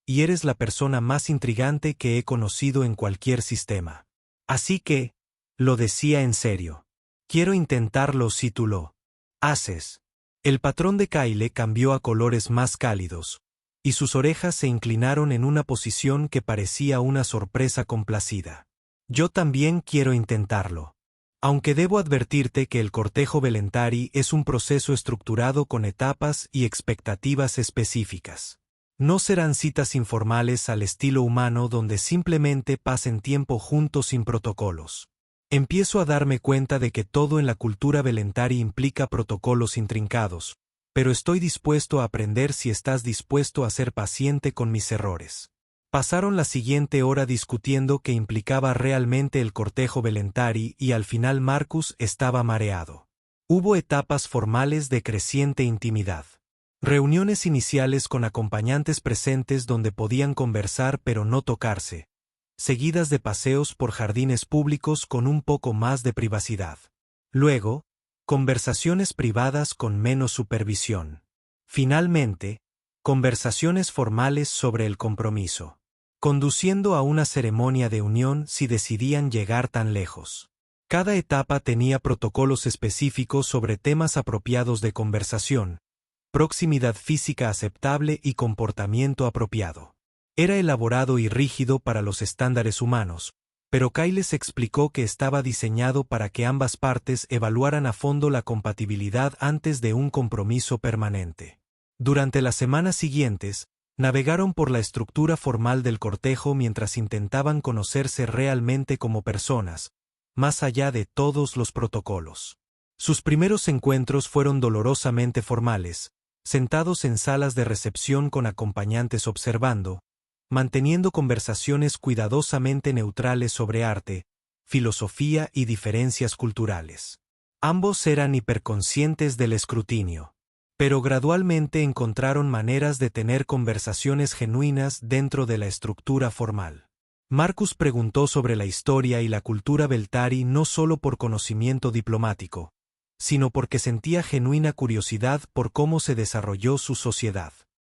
y eres la persona más intrigante que he conocido en cualquier sistema. Así que, lo decía en serio. Quiero intentarlo si tú lo haces. El patrón de Kyle cambió a colores más cálidos, y sus orejas se inclinaron en una posición que parecía una sorpresa complacida. Yo también quiero intentarlo. Aunque debo advertirte que el cortejo Velentari es un proceso estructurado con etapas y expectativas específicas. No serán citas informales al estilo humano donde simplemente pasen tiempo juntos sin protocolos. Empiezo a darme cuenta de que todo en la cultura Velentari implica protocolos intrincados, pero estoy dispuesto a aprender si estás dispuesto a ser paciente con mis errores. Pasaron la siguiente hora discutiendo qué implicaba realmente el cortejo Velentari y al final Marcus estaba mareado. Hubo etapas formales de creciente intimidad. Reuniones iniciales con acompañantes presentes donde podían conversar pero no tocarse, seguidas de paseos por jardines públicos con un poco más de privacidad. Luego, conversaciones privadas con menos supervisión. Finalmente, conversaciones formales sobre el compromiso, conduciendo a una ceremonia de unión si decidían llegar tan lejos. Cada etapa tenía protocolos específicos sobre temas apropiados de conversación, proximidad física aceptable y comportamiento apropiado. Era elaborado y rígido para los estándares humanos, pero Kyle explicó que estaba diseñado para que ambas partes evaluaran a fondo la compatibilidad antes de un compromiso permanente. Durante las semanas siguientes, navegaron por la estructura formal del cortejo mientras intentaban conocerse realmente como personas, más allá de todos los protocolos. Sus primeros encuentros fueron dolorosamente formales, sentados en salas de recepción con acompañantes observando, manteniendo conversaciones cuidadosamente neutrales sobre arte, filosofía y diferencias culturales. Ambos eran hiperconscientes del escrutinio, pero gradualmente encontraron maneras de tener conversaciones genuinas dentro de la estructura formal. Marcus preguntó sobre la historia y la cultura Veltari no solo por conocimiento diplomático, sino porque sentía genuina curiosidad por cómo se desarrolló su sociedad.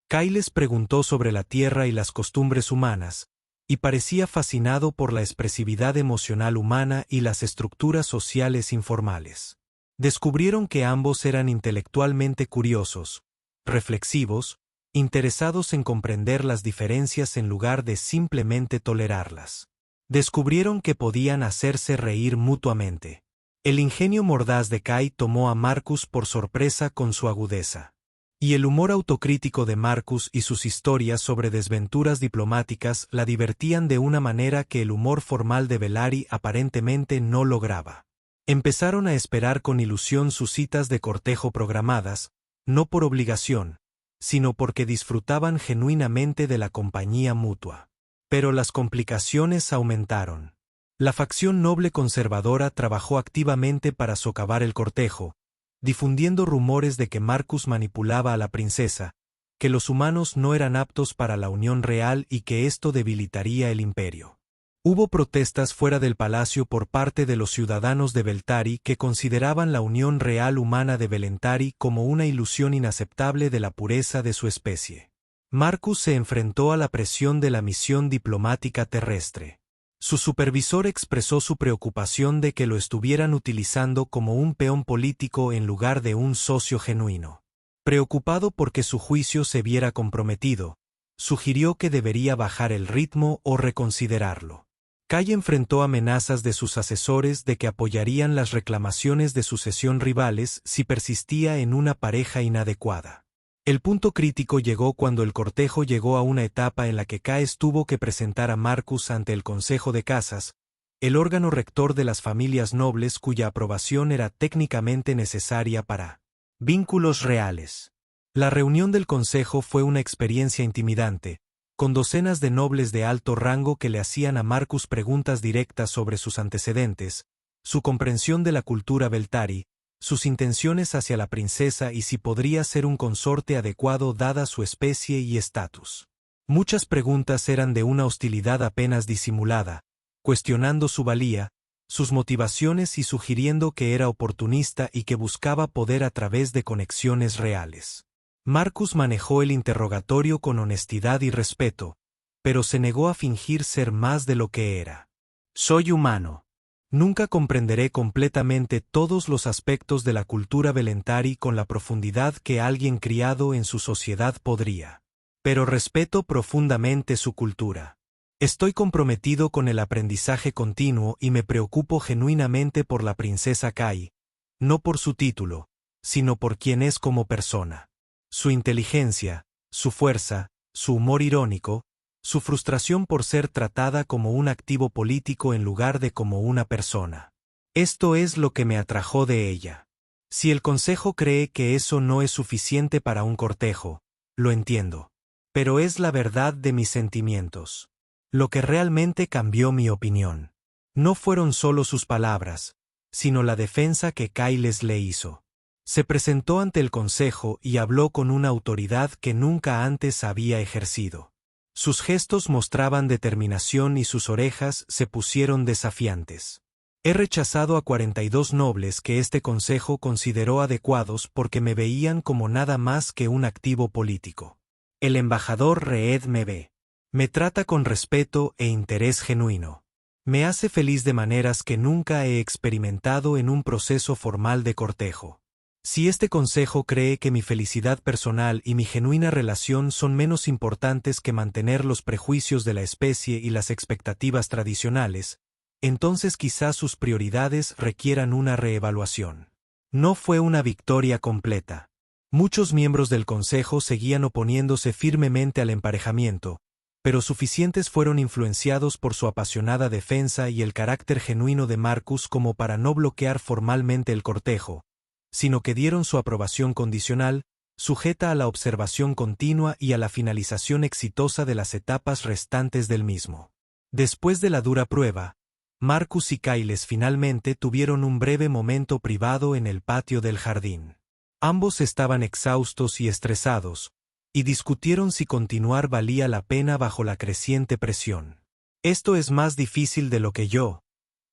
Kyle preguntó sobre la tierra y las costumbres humanas, y parecía fascinado por la expresividad emocional humana y las estructuras sociales informales. Descubrieron que ambos eran intelectualmente curiosos, reflexivos, interesados en comprender las diferencias en lugar de simplemente tolerarlas. Descubrieron que podían hacerse reír mutuamente. El ingenio mordaz de Kai tomó a Marcus por sorpresa con su agudeza. Y el humor autocrítico de Marcus y sus historias sobre desventuras diplomáticas la divertían de una manera que el humor formal de Velari aparentemente no lograba. Empezaron a esperar con ilusión sus citas de cortejo programadas, no por obligación, sino porque disfrutaban genuinamente de la compañía mutua. Pero las complicaciones aumentaron. La facción noble conservadora trabajó activamente para socavar el cortejo, difundiendo rumores de que Marcus manipulaba a la princesa, que los humanos no eran aptos para la unión real y que esto debilitaría el imperio. Hubo protestas fuera del palacio por parte de los ciudadanos de Beltari que consideraban la unión real humana de Belentari como una ilusión inaceptable de la pureza de su especie. Marcus se enfrentó a la presión de la misión diplomática terrestre. Su supervisor expresó su preocupación de que lo estuvieran utilizando como un peón político en lugar de un socio genuino. Preocupado porque su juicio se viera comprometido, sugirió que debería bajar el ritmo o reconsiderarlo. Kay enfrentó amenazas de sus asesores de que apoyarían las reclamaciones de sucesión rivales si persistía en una pareja inadecuada. El punto crítico llegó cuando el cortejo llegó a una etapa en la que Caes tuvo que presentar a Marcus ante el Consejo de Casas, el órgano rector de las familias nobles cuya aprobación era técnicamente necesaria para vínculos reales. La reunión del consejo fue una experiencia intimidante, con docenas de nobles de alto rango que le hacían a Marcus preguntas directas sobre sus antecedentes, su comprensión de la cultura Beltari, sus intenciones hacia la princesa y si podría ser un consorte adecuado dada su especie y estatus. Muchas preguntas eran de una hostilidad apenas disimulada, cuestionando su valía, sus motivaciones y sugiriendo que era oportunista y que buscaba poder a través de conexiones reales. Marcus manejó el interrogatorio con honestidad y respeto, pero se negó a fingir ser más de lo que era. Soy humano. Nunca comprenderé completamente todos los aspectos de la cultura Belentari con la profundidad que alguien criado en su sociedad podría. Pero respeto profundamente su cultura. Estoy comprometido con el aprendizaje continuo y me preocupo genuinamente por la princesa Kai, no por su título, sino por quien es como persona. Su inteligencia, su fuerza, su humor irónico, su frustración por ser tratada como un activo político en lugar de como una persona. Esto es lo que me atrajo de ella. Si el consejo cree que eso no es suficiente para un cortejo, lo entiendo. Pero es la verdad de mis sentimientos. Lo que realmente cambió mi opinión. No fueron solo sus palabras, sino la defensa que Kailes le hizo. Se presentó ante el consejo y habló con una autoridad que nunca antes había ejercido. Sus gestos mostraban determinación y sus orejas se pusieron desafiantes. He rechazado a 42 nobles que este consejo consideró adecuados porque me veían como nada más que un activo político. El embajador Reed me ve. Me trata con respeto e interés genuino. Me hace feliz de maneras que nunca he experimentado en un proceso formal de cortejo. Si este consejo cree que mi felicidad personal y mi genuina relación son menos importantes que mantener los prejuicios de la especie y las expectativas tradicionales, entonces quizás sus prioridades requieran una reevaluación. No fue una victoria completa. Muchos miembros del consejo seguían oponiéndose firmemente al emparejamiento, pero suficientes fueron influenciados por su apasionada defensa y el carácter genuino de Marcus como para no bloquear formalmente el cortejo, sino que dieron su aprobación condicional, sujeta a la observación continua y a la finalización exitosa de las etapas restantes del mismo. Después de la dura prueba, Marcus y Kailes finalmente tuvieron un breve momento privado en el patio del jardín. Ambos estaban exhaustos y estresados, y discutieron si continuar valía la pena bajo la creciente presión. Esto es más difícil de lo que yo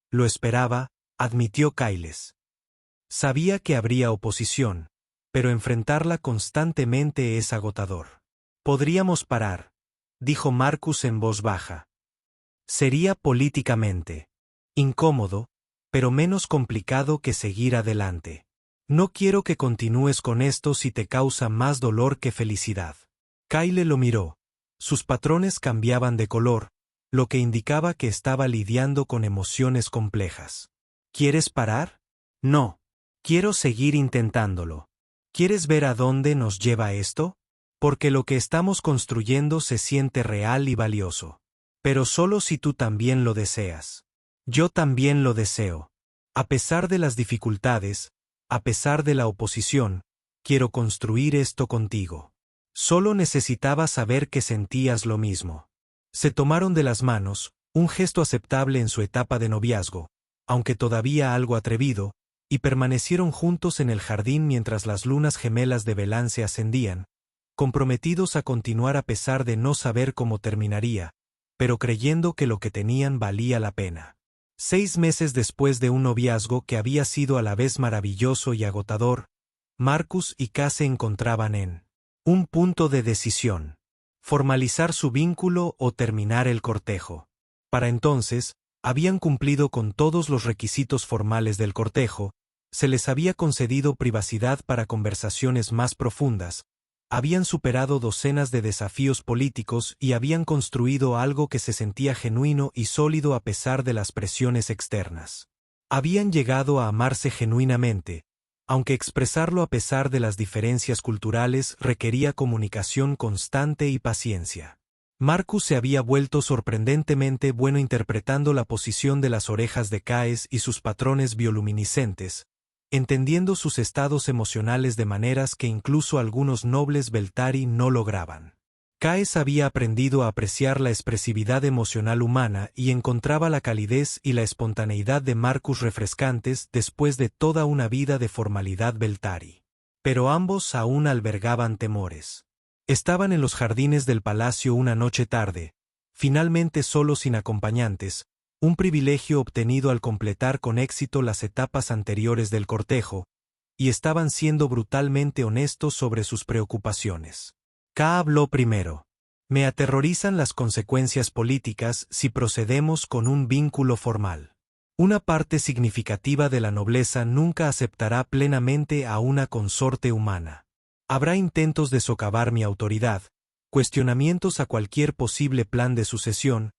lo esperaba, admitió Kailes. Sabía que habría oposición, pero enfrentarla constantemente es agotador. Podríamos parar, dijo Marcus en voz baja. Sería políticamente incómodo, pero menos complicado que seguir adelante. No quiero que continúes con esto si te causa más dolor que felicidad. Kyle lo miró. Sus patrones cambiaban de color, lo que indicaba que estaba lidiando con emociones complejas. ¿Quieres parar? No. Quiero seguir intentándolo. ¿Quieres ver a dónde nos lleva esto? Porque lo que estamos construyendo se siente real y valioso. Pero solo si tú también lo deseas. Yo también lo deseo. A pesar de las dificultades, a pesar de la oposición, quiero construir esto contigo. Solo necesitaba saber que sentías lo mismo. Se tomaron de las manos, un gesto aceptable en su etapa de noviazgo, aunque todavía algo atrevido, y permanecieron juntos en el jardín mientras las lunas gemelas de Belán se ascendían, comprometidos a continuar a pesar de no saber cómo terminaría, pero creyendo que lo que tenían valía la pena. 6 meses después de un noviazgo que había sido a la vez maravilloso y agotador, Marcus y Kay se encontraban en un punto de decisión: formalizar su vínculo o terminar el cortejo. Para entonces, habían cumplido con todos los requisitos formales del cortejo, se les había concedido privacidad para conversaciones más profundas, habían superado docenas de desafíos políticos y habían construido algo que se sentía genuino y sólido a pesar de las presiones externas. Habían llegado a amarse genuinamente, aunque expresarlo a pesar de las diferencias culturales requería comunicación constante y paciencia. Marcus se había vuelto sorprendentemente bueno interpretando la posición de las orejas de Kay y sus patrones bioluminiscentes, entendiendo sus estados emocionales de maneras que incluso algunos nobles Beltari no lograban. Kay había aprendido a apreciar la expresividad emocional humana y encontraba la calidez y la espontaneidad de Marcus refrescantes después de toda una vida de formalidad Beltari. Pero ambos aún albergaban temores. Estaban en los jardines del palacio una noche tarde, finalmente solos sin acompañantes, un privilegio obtenido al completar con éxito las etapas anteriores del cortejo, y estaban siendo brutalmente honestos sobre sus preocupaciones. Kay habló primero. Me aterrorizan las consecuencias políticas si procedemos con un vínculo formal. Una parte significativa de la nobleza nunca aceptará plenamente a una consorte humana. Habrá intentos de socavar mi autoridad, cuestionamientos a cualquier posible plan de sucesión,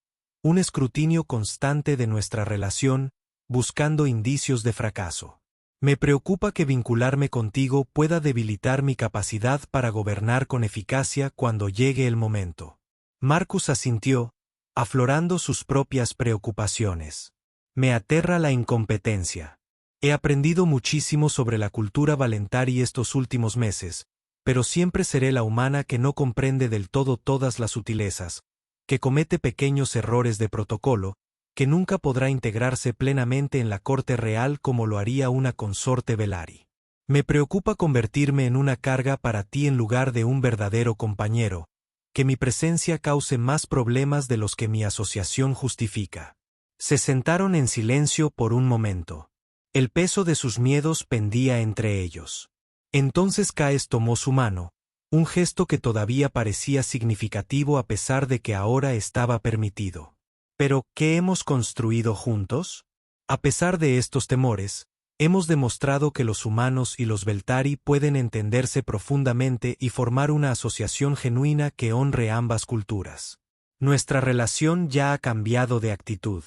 un escrutinio constante de nuestra relación, buscando indicios de fracaso. Me preocupa que vincularme contigo pueda debilitar mi capacidad para gobernar con eficacia cuando llegue el momento. Marcus asintió, aflorando sus propias preocupaciones. Me aterra la incompetencia. He aprendido muchísimo sobre la cultura Valentari estos últimos meses, pero siempre seré la humana que no comprende del todo todas las sutilezas, que comete pequeños errores de protocolo, que nunca podrá integrarse plenamente en la corte real como lo haría una consorte Belari. Me preocupa convertirme en una carga para ti en lugar de un verdadero compañero, que mi presencia cause más problemas de los que mi asociación justifica. Se sentaron en silencio por un momento. El peso de sus miedos pendía entre ellos. Entonces Kay tomó su mano, un gesto que todavía parecía significativo a pesar de que ahora estaba permitido. Pero, ¿qué hemos construido juntos? A pesar de estos temores, hemos demostrado que los humanos y los Beltari pueden entenderse profundamente y formar una asociación genuina que honre ambas culturas. Nuestra relación ya ha cambiado de actitud.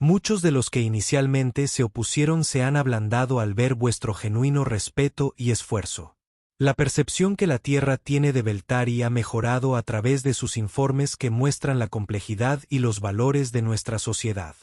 Muchos de los que inicialmente se opusieron se han ablandado al ver vuestro genuino respeto y esfuerzo. La percepción que la Tierra tiene de Beltari ha mejorado a través de sus informes que muestran la complejidad y los valores de nuestra sociedad.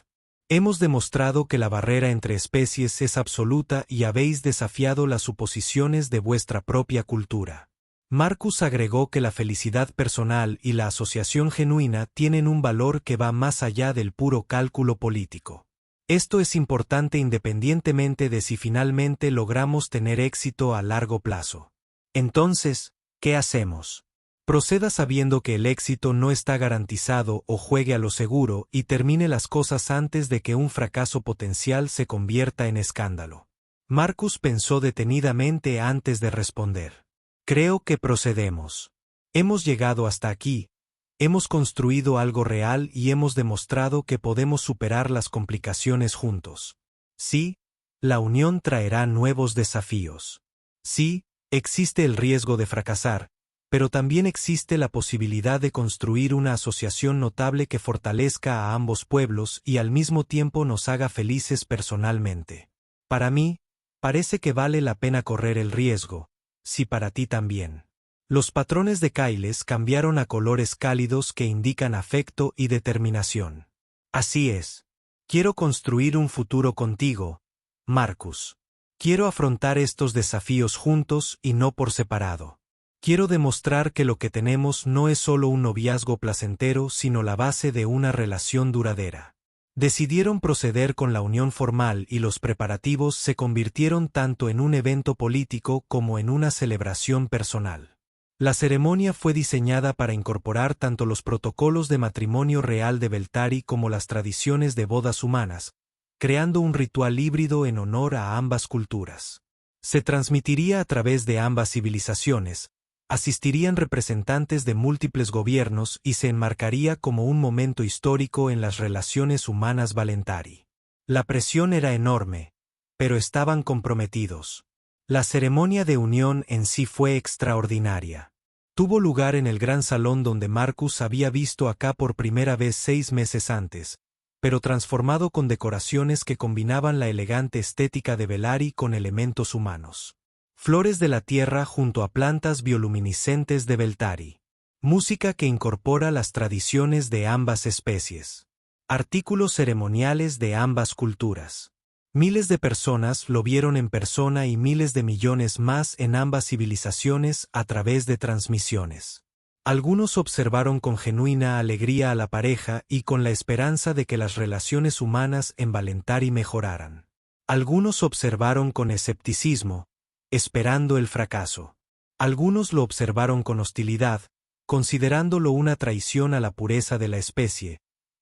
Hemos demostrado que la barrera entre especies es absoluta y habéis desafiado las suposiciones de vuestra propia cultura. Marcus agregó que la felicidad personal y la asociación genuina tienen un valor que va más allá del puro cálculo político. Esto es importante independientemente de si finalmente logramos tener éxito a largo plazo. Entonces, ¿qué hacemos? Proceda sabiendo que el éxito no está garantizado o juegue a lo seguro y termine las cosas antes de que un fracaso potencial se convierta en escándalo. Marcus pensó detenidamente antes de responder. Creo que procedemos. Hemos llegado hasta aquí, hemos construido algo real y hemos demostrado que podemos superar las complicaciones juntos. Sí, la unión traerá nuevos desafíos. Sí, existe el riesgo de fracasar, pero también existe la posibilidad de construir una asociación notable que fortalezca a ambos pueblos y al mismo tiempo nos haga felices personalmente. Para mí, parece que vale la pena correr el riesgo, si para ti también. Los patrones de Kay cambiaron a colores cálidos que indican afecto y determinación. Así es. Quiero construir un futuro contigo, Marcus. Quiero afrontar estos desafíos juntos y no por separado. Quiero demostrar que lo que tenemos no es solo un noviazgo placentero, sino la base de una relación duradera. Decidieron proceder con la unión formal y los preparativos se convirtieron tanto en un evento político como en una celebración personal. La ceremonia fue diseñada para incorporar tanto los protocolos de matrimonio real de Beltari como las tradiciones de bodas humanas, creando un ritual híbrido en honor a ambas culturas. Se transmitiría a través de ambas civilizaciones, asistirían representantes de múltiples gobiernos y se enmarcaría como un momento histórico en las relaciones humanas Valentari. La presión era enorme, pero estaban comprometidos. La ceremonia de unión en sí fue extraordinaria. Tuvo lugar en el gran salón donde Marcus había visto acá por primera vez 6 meses antes, pero transformado con decoraciones que combinaban la elegante estética de Beltari con elementos humanos. Flores de la tierra junto a plantas bioluminiscentes de Beltari. Música que incorpora las tradiciones de ambas especies. Artículos ceremoniales de ambas culturas. Miles de personas lo vieron en persona y miles de millones más en ambas civilizaciones a través de transmisiones. Algunos observaron con genuina alegría a la pareja y con la esperanza de que las relaciones humanas en Valentari mejoraran. Algunos observaron con escepticismo, esperando el fracaso. Algunos lo observaron con hostilidad, considerándolo una traición a la pureza de la especie,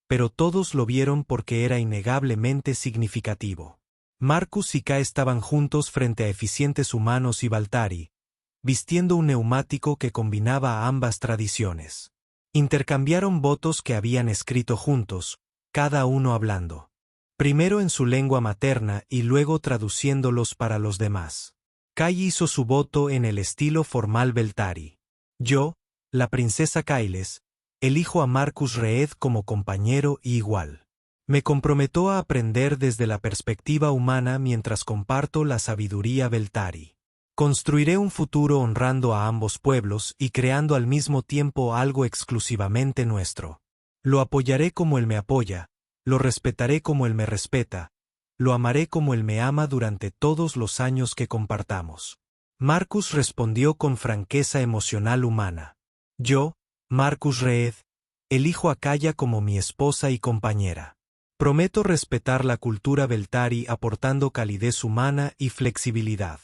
pero todos lo vieron porque era innegablemente significativo. Marcus y K estaban juntos frente a eficientes humanos y Valtari, vistiendo un neumático que combinaba ambas tradiciones. Intercambiaron votos que habían escrito juntos, cada uno hablando. Primero en su lengua materna y luego traduciéndolos para los demás. Kai hizo su voto en el estilo formal Beltari. Yo, la princesa Kailes, elijo a Marcus Reed como compañero y igual. Me comprometo a aprender desde la perspectiva humana mientras comparto la sabiduría Beltari. Construiré un futuro honrando a ambos pueblos y creando al mismo tiempo algo exclusivamente nuestro. Lo apoyaré como él me apoya, lo respetaré como él me respeta, lo amaré como él me ama durante todos los años que compartamos. Marcus respondió con franqueza emocional humana. Yo, Marcus Reed, elijo a Kaya como mi esposa y compañera. Prometo respetar la cultura Beltari aportando calidez humana y flexibilidad.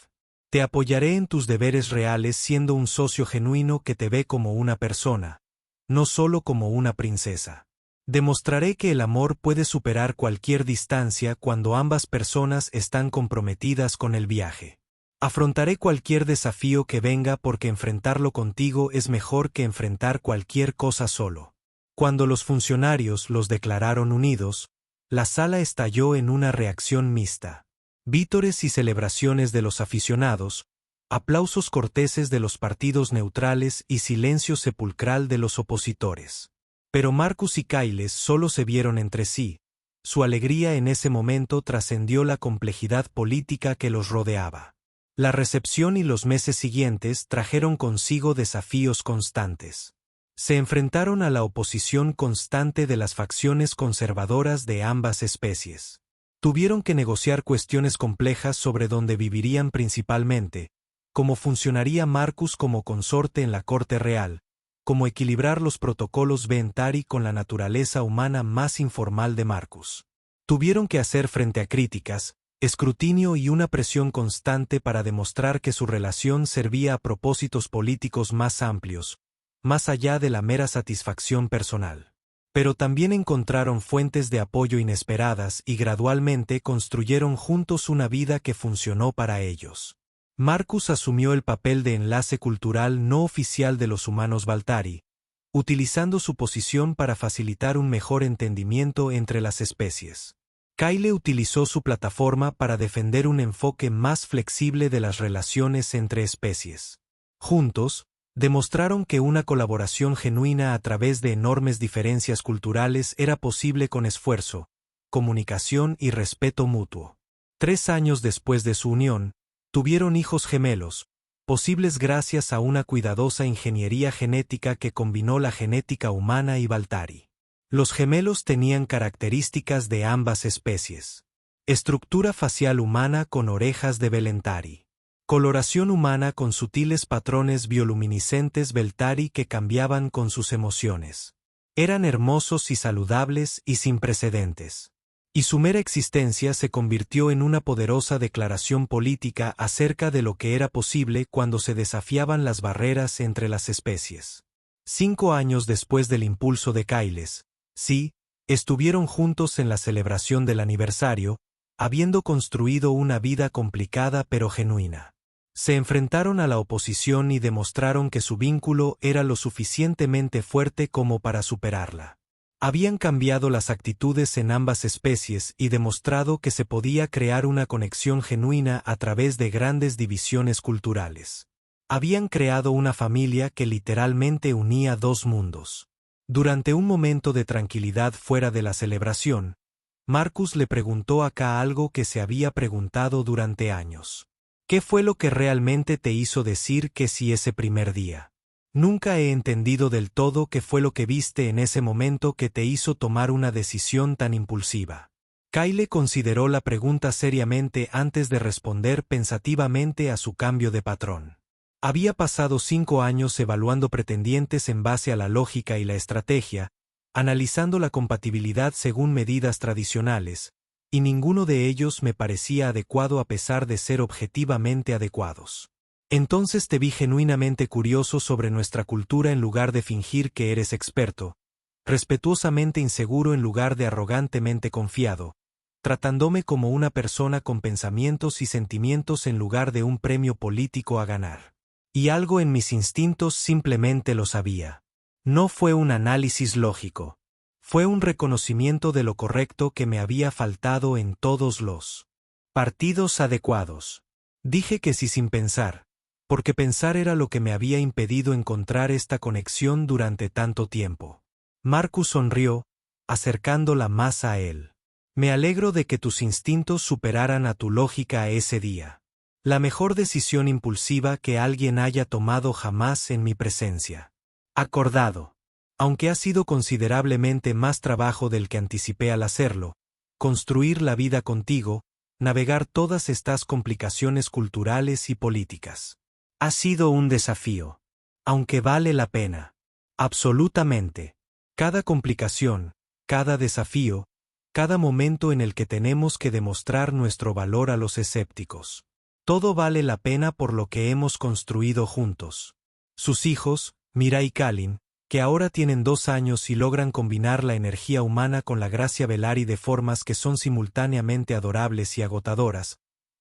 Te apoyaré en tus deberes reales siendo un socio genuino que te ve como una persona, no solo como una princesa. Demostraré que el amor puede superar cualquier distancia cuando ambas personas están comprometidas con el viaje. Afrontaré cualquier desafío que venga porque enfrentarlo contigo es mejor que enfrentar cualquier cosa solo. Cuando los funcionarios los declararon unidos, la sala estalló en una reacción mixta. Vítores y celebraciones de los aficionados, aplausos corteses de los partidos neutrales y silencio sepulcral de los opositores. Pero Marcus y Kailes solo se vieron entre sí. Su alegría en ese momento trascendió la complejidad política que los rodeaba. La recepción y los meses siguientes trajeron consigo desafíos constantes. Se enfrentaron a la oposición constante de las facciones conservadoras de ambas especies. Tuvieron que negociar cuestiones complejas sobre dónde vivirían principalmente, cómo funcionaría Marcus como consorte en la corte real, cómo equilibrar los protocolos Beltari con la naturaleza humana más informal de Marcus. Tuvieron que hacer frente a críticas, escrutinio y una presión constante para demostrar que su relación servía a propósitos políticos más amplios, más allá de la mera satisfacción personal. Pero también encontraron fuentes de apoyo inesperadas y gradualmente construyeron juntos una vida que funcionó para ellos. Marcus asumió el papel de enlace cultural no oficial de los humanos Beltari, utilizando su posición para facilitar un mejor entendimiento entre las especies. Kyle utilizó su plataforma para defender un enfoque más flexible de las relaciones entre especies. Juntos, demostraron que una colaboración genuina a través de enormes diferencias culturales era posible con esfuerzo, comunicación y respeto mutuo. 3 años después de su unión, tuvieron hijos gemelos, posibles gracias a una cuidadosa ingeniería genética que combinó la genética humana y Beltari. Los gemelos tenían características de ambas especies. Estructura facial humana con orejas de Beltari. Coloración humana con sutiles patrones bioluminiscentes Beltari que cambiaban con sus emociones. Eran hermosos y saludables y sin precedentes. Y su mera existencia se convirtió en una poderosa declaración política acerca de lo que era posible cuando se desafiaban las barreras entre las especies. 5 años después del impulso de Kailes, sí, estuvieron juntos en la celebración del aniversario, habiendo construido una vida complicada pero genuina. Se enfrentaron a la oposición y demostraron que su vínculo era lo suficientemente fuerte como para superarla. Habían cambiado las actitudes en ambas especies y demostrado que se podía crear una conexión genuina a través de grandes divisiones culturales. Habían creado una familia que literalmente unía dos mundos. Durante un momento de tranquilidad fuera de la celebración, Marcus le preguntó a K algo que se había preguntado durante años. ¿Qué fue lo que realmente te hizo decir que sí ese primer día? Nunca he entendido del todo qué fue lo que viste en ese momento que te hizo tomar una decisión tan impulsiva. Kyle consideró la pregunta seriamente antes de responder pensativamente a su cambio de patrón. Había pasado 5 años evaluando pretendientes en base a la lógica y la estrategia, analizando la compatibilidad según medidas tradicionales, y ninguno de ellos me parecía adecuado a pesar de ser objetivamente adecuados. Entonces te vi genuinamente curioso sobre nuestra cultura en lugar de fingir que eres experto, respetuosamente inseguro en lugar de arrogantemente confiado, tratándome como una persona con pensamientos y sentimientos en lugar de un premio político a ganar. Y algo en mis instintos simplemente lo sabía. No fue un análisis lógico. Fue un reconocimiento de lo correcto que me había faltado en todos los partidos adecuados. Dije que sí sin pensar, porque pensar era lo que me había impedido encontrar esta conexión durante tanto tiempo. Marcus sonrió, acercándola más a él. Me alegro de que tus instintos superaran a tu lógica ese día. La mejor decisión impulsiva que alguien haya tomado jamás en mi presencia. Acordado. Aunque ha sido considerablemente más trabajo del que anticipé al hacerlo, construir la vida contigo, navegar todas estas complicaciones culturales y políticas. Ha sido un desafío. Aunque vale la pena. Absolutamente. Cada complicación, cada desafío, cada momento en el que tenemos que demostrar nuestro valor a los escépticos. Todo vale la pena por lo que hemos construido juntos. Sus hijos, Mira y Kalin, que ahora tienen 2 años y logran combinar la energía humana con la gracia Belari de formas que son simultáneamente adorables y agotadoras,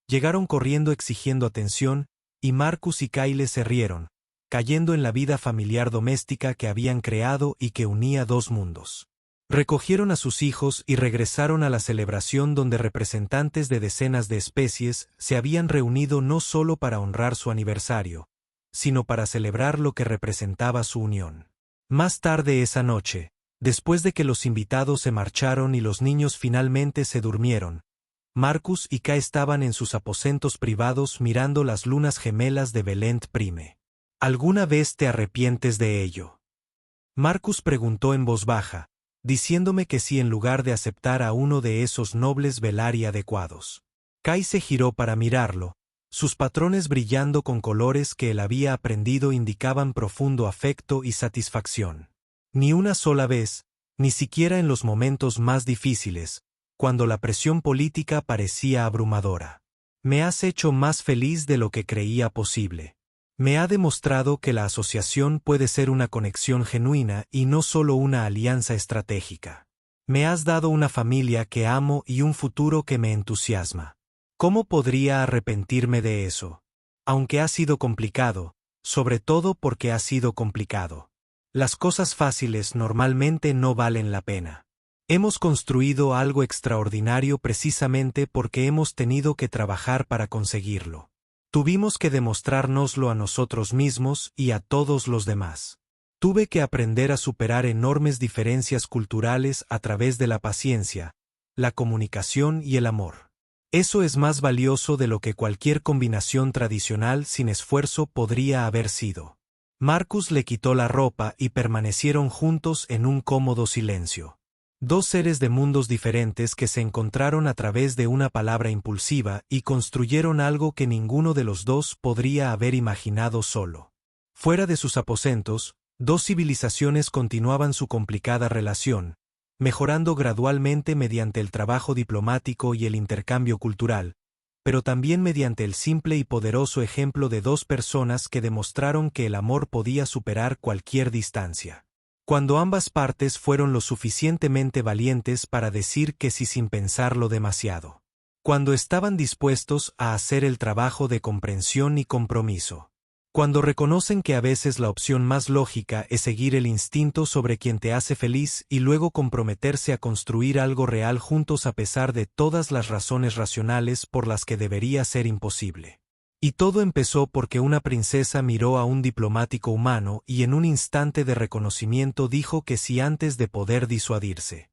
llegaron corriendo exigiendo atención, y Marcus y Kyle se rieron, cayendo en la vida familiar doméstica que habían creado y que unía dos mundos. Recogieron a sus hijos y regresaron a la celebración donde representantes de decenas de especies se habían reunido no solo para honrar su aniversario, sino para celebrar lo que representaba su unión. Más tarde esa noche, después de que los invitados se marcharon y los niños finalmente se durmieron, Marcus y K estaban en sus aposentos privados mirando las lunas gemelas de Belent Prime. ¿Alguna vez te arrepientes de ello? Marcus preguntó en voz baja, diciéndome que sí en lugar de aceptar a uno de esos nobles Belari adecuados. Kai se giró para mirarlo, sus patrones brillando con colores que él había aprendido indicaban profundo afecto y satisfacción. Ni una sola vez, ni siquiera en los momentos más difíciles, cuando la presión política parecía abrumadora. Me has hecho más feliz de lo que creía posible. Me ha demostrado que la asociación puede ser una conexión genuina y no solo una alianza estratégica. Me has dado una familia que amo y un futuro que me entusiasma. ¿Cómo podría arrepentirme de eso? Aunque ha sido complicado, sobre todo porque ha sido complicado. Las cosas fáciles normalmente no valen la pena. Hemos construido algo extraordinario precisamente porque hemos tenido que trabajar para conseguirlo. Tuvimos que demostrárnoslo a nosotros mismos y a todos los demás. Tuve que aprender a superar enormes diferencias culturales a través de la paciencia, la comunicación y el amor. Eso es más valioso de lo que cualquier combinación tradicional sin esfuerzo podría haber sido. Marcus le quitó la ropa y permanecieron juntos en un cómodo silencio. Dos seres de mundos diferentes que se encontraron a través de una palabra impulsiva y construyeron algo que ninguno de los dos podría haber imaginado solo. Fuera de sus aposentos, dos civilizaciones continuaban su complicada relación, mejorando gradualmente mediante el trabajo diplomático y el intercambio cultural, pero también mediante el simple y poderoso ejemplo de dos personas que demostraron que el amor podía superar cualquier distancia. Cuando ambas partes fueron lo suficientemente valientes para decir que sí sin pensarlo demasiado. Cuando estaban dispuestos a hacer el trabajo de comprensión y compromiso. Cuando reconocen que a veces la opción más lógica es seguir el instinto sobre quien te hace feliz y luego comprometerse a construir algo real juntos a pesar de todas las razones racionales por las que debería ser imposible. Y todo empezó porque una princesa miró a un diplomático humano y en un instante de reconocimiento dijo que sí antes de poder disuadirse.